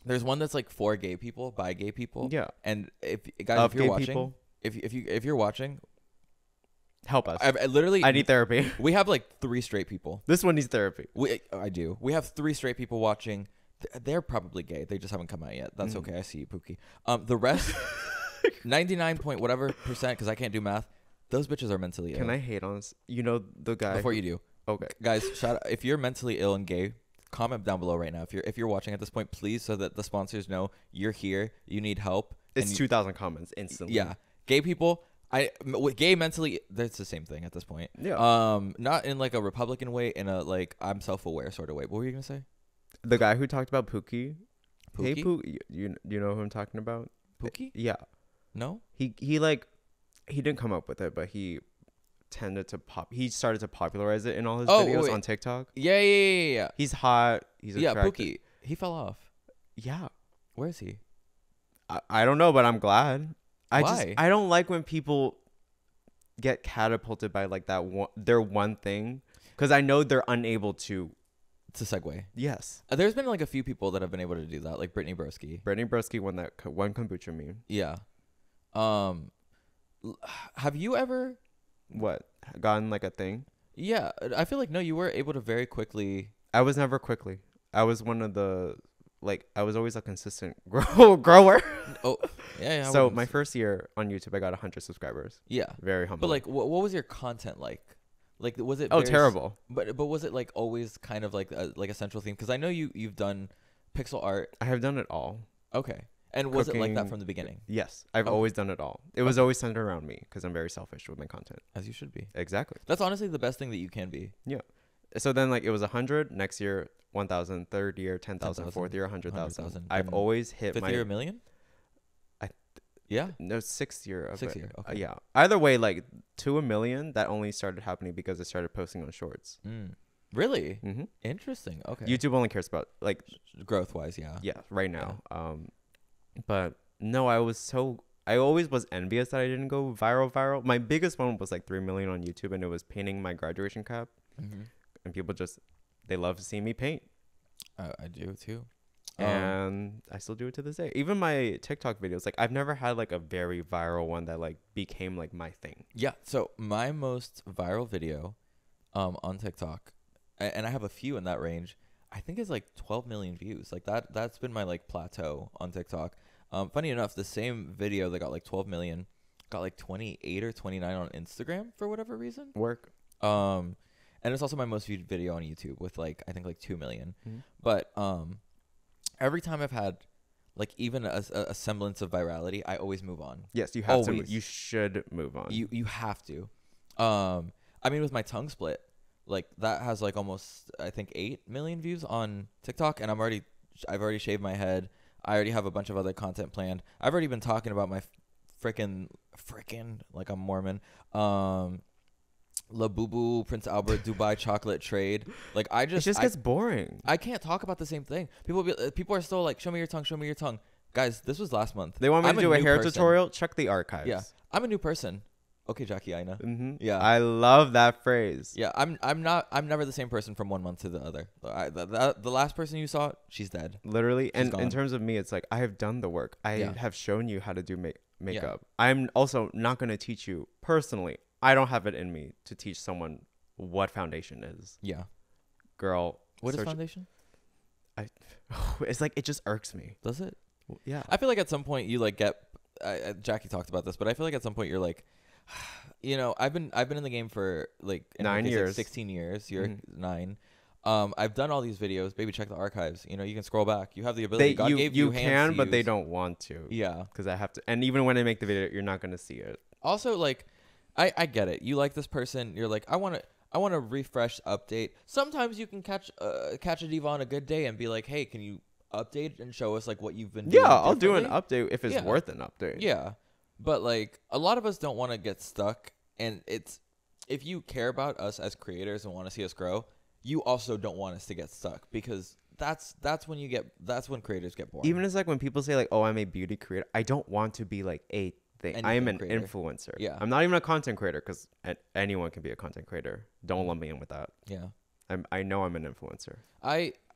there's one that's like for gay people, by gay people. Yeah. And if guys, Of if you're gay watching, people. if you're watching, Help us. I literally I need therapy. we have like 3 straight people. This one needs therapy. I do. We have 3 straight people watching. They're probably gay. They just haven't come out yet. That's okay. I see you, Pookie. The rest, 99 point whatever percent, because I can't do math. Those bitches are mentally ill. Can I hate on this? You know the guy. Before you do, Okay. guys, shout out if you're mentally ill and gay. Comment down below right now if you're watching at this point, please, so that the sponsors know you're here. You need help. It's and 2,000 comments instantly. Yeah, gay people. With gay mentally, that's the same thing at this point. Yeah. Not in like a Republican way, in a like I'm self-aware sort of way. What were you gonna say? The guy who talked about Pookie. Hey, Pookie? Pookie. You know who I'm talking about? Pookie? Yeah. No. He didn't come up with it, but he tended to he started to popularize it in all his videos wait. on TikTok. Yeah. He's hot. He's attractive. Pookie. He fell off. Yeah. Where is he? I don't know, but I'm glad. Why? I don't like when people get catapulted by like that their one thing, because I know they're unable to. It's a segue. Yes. There's been like a few people that have been able to do that, like Brittany Broski. Brittany Broski won that one kombucha meme. Yeah. Have you ever? What? Gotten like a thing? Yeah, I feel like no. You were able to very quickly. I was never quickly. I was one of the I was always a consistent grower. Oh, yeah. So my first year on YouTube, I got 100 subscribers. Yeah. Very humble. But like, what was your content like? Like, was it? Oh, very terrible. But was it like always kind of like a central theme? Because I know you've done pixel art. I have done it all. Okay. And was it like that Cooking. from the beginning? Yes, I've Oh. always done it all. It was always centered around me because I'm very selfish with my content. As you should be. Exactly. That's honestly the best thing that you can be. Yeah. So then like it was 100, next year 1,000, third year 10,000, 10,000, fourth year 100,000. 100,000. I've Then always hit 5th my year, $1 million? Yeah. no 6th year of 6th it. year, okay. Yeah. Either way, like to 1 million, that only started happening because I started posting on shorts. Really? Mm-hmm. Interesting. Okay. YouTube only cares about like Growth wise, yeah. right now. But no, I always was envious that I didn't go viral. My biggest one was like 3 million on YouTube, and it was painting my graduation cap. Mm-hmm. And people they love to see me paint. I do too. And I still do it to this day. Even my TikTok videos, like I've never had like a very viral one that like became like my thing. Yeah. So my most viral video, on TikTok, and I have a few in that range, I think is like 12 million views. Like that's been my like plateau on TikTok. Funny enough, the same video that got like 12 million got like 28 or 29 on Instagram for whatever reason. Work. And it's also my most viewed video on YouTube with like I think like 2 million. Mm-hmm. But every time I've had like even a semblance of virality, I always move on. Yes, you have Always. to. You should move on. You have to. I mean, with my tongue split, Like that has like almost I think 8 million views on TikTok, and I've already shaved my head. I already have a bunch of other content planned. I've already been talking about my freaking like I'm Mormon. Labubu Prince Albert Dubai chocolate trade. Like it just gets boring. I can't talk about the same thing. People are still like, show me your tongue. Guys, this was last month. They want me I'm to do a hair person. tutorial. Check the archives. Yeah, I'm a new person. Okay, Jackie, I know. Yeah, I love that phrase. yeah. I'm never the same person from 1 month to the other. The last person you saw, she's dead. Literally. She's And gone. in terms of me, it's like I have done the work. I Yeah. have shown you how to do makeup. I'm also not going to teach you personally. I don't have it in me to teach someone what foundation is. Yeah. Girl, What is foundation? It's like it just irks me. Does it? Yeah. I feel like at some point you like get. Jackie talked about this, but I feel like at some point you're like, you know, I've been in the game for like 9 years, like 16 years. You're 9. I've done all these videos. Baby, check the archives. You know, you can scroll back. You have the ability. God gave you hands can, to but they use. don't want to. Yeah. Because I have to. And even when I make the video, you're not gonna see it. Also, like, I get it. You like this person. You're like, I want to refresh, update. Sometimes you can catch a diva on a good day and be like, hey, can you update and show us like what you've been doing? Yeah, I'll do an differently? update if it's worth an update. Yeah. But like a lot of us don't want to get stuck, and it's if you care about us as creators and want to see us grow, you also don't want us to get stuck, because that's when creators get bored. Even as like when people say like, oh, I'm a beauty creator, I don't want to be like a thing. I am an creator. influencer. Yeah. I'm not even a content creator, because anyone can be a content creator. Don't lump me in with that. Yeah. I know I'm an influencer.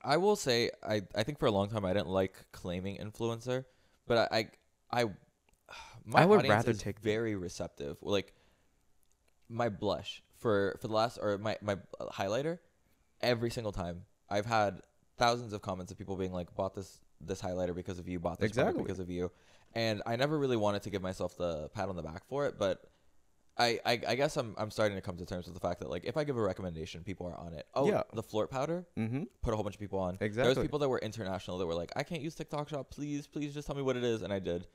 I will say I think for a long time I didn't like claiming influencer, but my would audience rather is take very receptive. Like my blush for the last, or my highlighter, every single time I've had thousands of comments of people being like, bought this highlighter because of you, bought this product because of you, and I never really wanted to give myself the pat on the back for it, but I guess I'm starting to come to terms with the fact that like if I give a recommendation, people are on it. Oh, yeah. The Flirt powder, put a whole bunch of people on. Exactly. There was people that were international that were like, I can't use TikTok Shop, please just tell me what it is, and I did.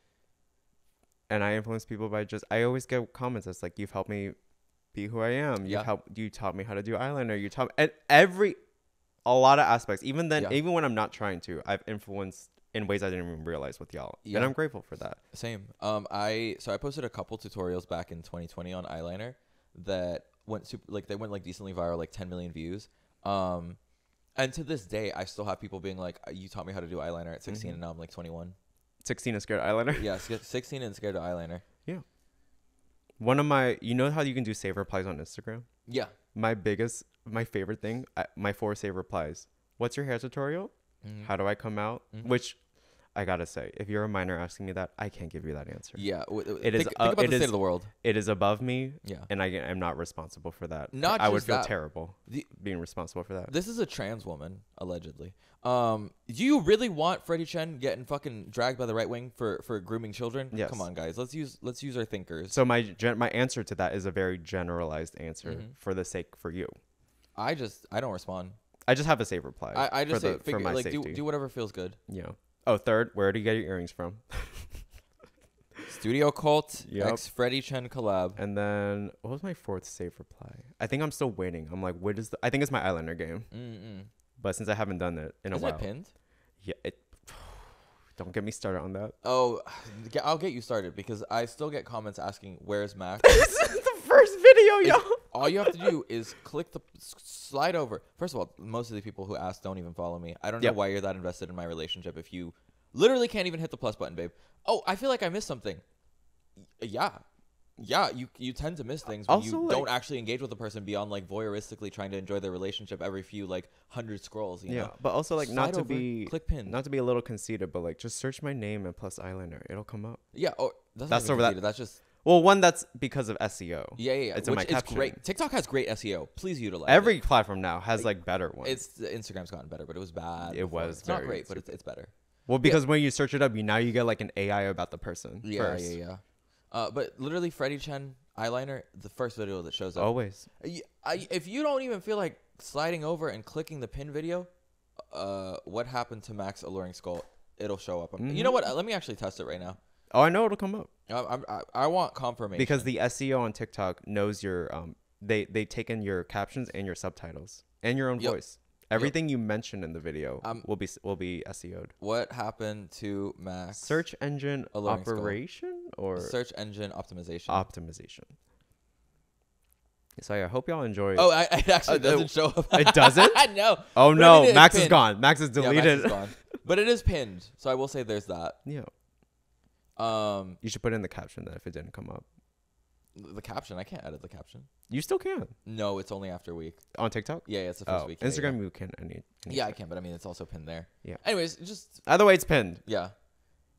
And I influence people by I always get comments that's like, you've helped me be who I am. You taught me how to do eyeliner. You taught me, and a lot of aspects. Even then, even when I'm not trying to, I've influenced in ways I didn't even realize with y'all. Yeah. And I'm grateful for that. Same. I posted a couple tutorials back in 2020 on eyeliner that went decently viral, like 10 million views. And to this day, I still have people being like, you taught me how to do eyeliner at 16 and now I'm like 21. 16 is scared of eyeliner? Yeah, 16 and scared of eyeliner. Yeah. One of my, you know how you can do save replies on Instagram? Yeah. My favorite thing, my 4 save replies. What's your hair tutorial? How do I come out? Which I gotta say, if you're a minor asking me that, I can't give you that answer. Yeah. Think about the state of the world. It is above me. Yeah. And I'm not responsible for that. I would feel terrible being responsible for that. This is a trans woman, allegedly. Do you really want Freddie Chen getting fucking dragged by the right wing for grooming children? Yes. Come on, guys. Let's use our thinkers. So my answer to that is a very generalized answer for you. I don't respond. I just have a save reply. I just for my like safety. do whatever feels good. Yeah. Oh, third, where do you get your earrings from? Studio Cult X Freddie Chen collab. And then what was my 4th save reply? I think I'm still waiting. I'm like, I think it's my eyeliner game. But since I haven't done it in a while. Is it pinned? Yeah. Don't get me started on that. Oh, I'll get you started because I still get comments asking, where's Max? This is the first video, y'all. All you have to do is slide over. First of all, most of the people who ask don't even follow me. I don't know why you're that invested in my relationship if you literally can't even hit the plus button, babe. Oh, I feel like I missed something. Yeah, you tend to miss things when you don't actually engage with a person beyond like voyeuristically trying to enjoy their relationship every few like 100 scrolls. You know? But also like Slide over, click pin. Not to be a little conceited, but like just search my name and plus eyeliner, it'll come up. Yeah, that's over that. That's just. Well, one, that's because of SEO. Yeah. It's in my caption. Great. TikTok has great SEO. Please utilize Every platform now has like better ones. Instagram's gotten better, but it was bad. It was. It's not great, but it's better. Well, because when you search it up, you get like an AI about the person. Yeah. But literally, Freddie Chen eyeliner, the first video that shows up. Always. If you don't even feel like sliding over and clicking the pin video, what happened to Max Alluring Skull? It'll show up. You know what? Let me actually test it right now. Oh, I know it'll come up. I want confirmation because the SEO on TikTok knows your they take in your captions and your subtitles and your own Yep. voice. Everything you mention in the video will be SEO'd. What happened to Max? Search engine Alluringkull. operation or Search engine optimization. optimization. So yeah, I hope y'all enjoy. Oh, it actually doesn't show up. It doesn't? No. Oh But no, it is Max is pinned. gone. Max is Yeah, deleted. Max is gone. But it is pinned, so I will say there's that. Yeah. Um, You should put in the caption that if it didn't come up. the caption, I can't edit the caption. You still can No, it's only after a week. on TikTok. Yeah, it's the first Oh, week. Instagram you can any. Yeah, I can, but I mean, it's also pinned there. Yeah. Anyways, just Either way, it's pinned. yeah,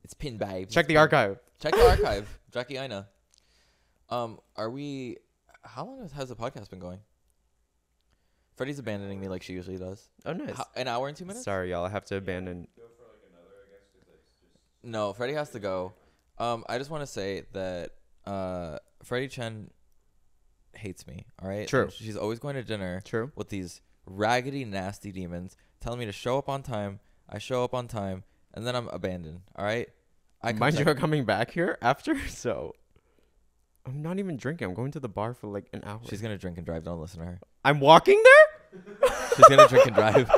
it's pinned, babe. Check It's the pinned. archive. Check the archive, Jackie Ina. Are we? How long has the podcast been going? Freddie's abandoning me like she usually does. Oh nice. An hour and 2 minutes? Sorry, y'all. I have to abandon. Go for like another, I guess, because it's just. No, Freddie has to go. I just want to say that Freddie Chen hates me. All right. True. And she's always going to dinner True. with these raggedy, nasty demons, telling me to show up on time. I show up on time, and then I'm abandoned. All right. Mind you, I'm coming back here after, so I'm not even drinking. I'm going to the bar for like an hour. She's gonna drink and drive. Don't listen to her. I'm walking there. She's gonna drink and drive.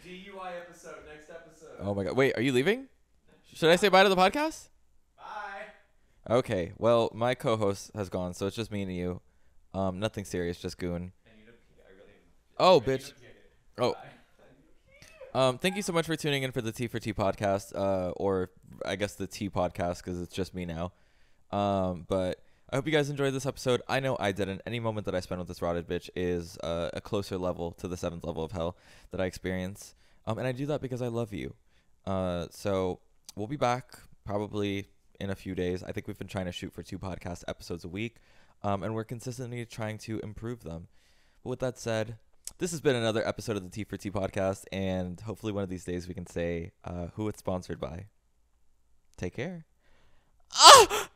DUI episode, next episode. Oh my god. Wait, are you leaving? Should I say bye to the podcast? Bye. Okay. Well, my co-host has gone, so it's just me and you. Nothing serious, just goon. Oh, bitch. Oh. Thank you so much for tuning in for the T4T podcast, or I guess the T podcast because it's just me now. But I hope you guys enjoyed this episode. I know I didn't. Any moment that I spend with this rotted bitch is a closer level to the 7th level of hell that I experience. And I do that because I love you. So we'll be back probably in a few days. I think we've been trying to shoot for 2 podcast episodes a week, and we're consistently trying to improve them. But with that said, this has been another episode of the T4T podcast, and hopefully one of these days we can say who it's sponsored by. Take care. Ah!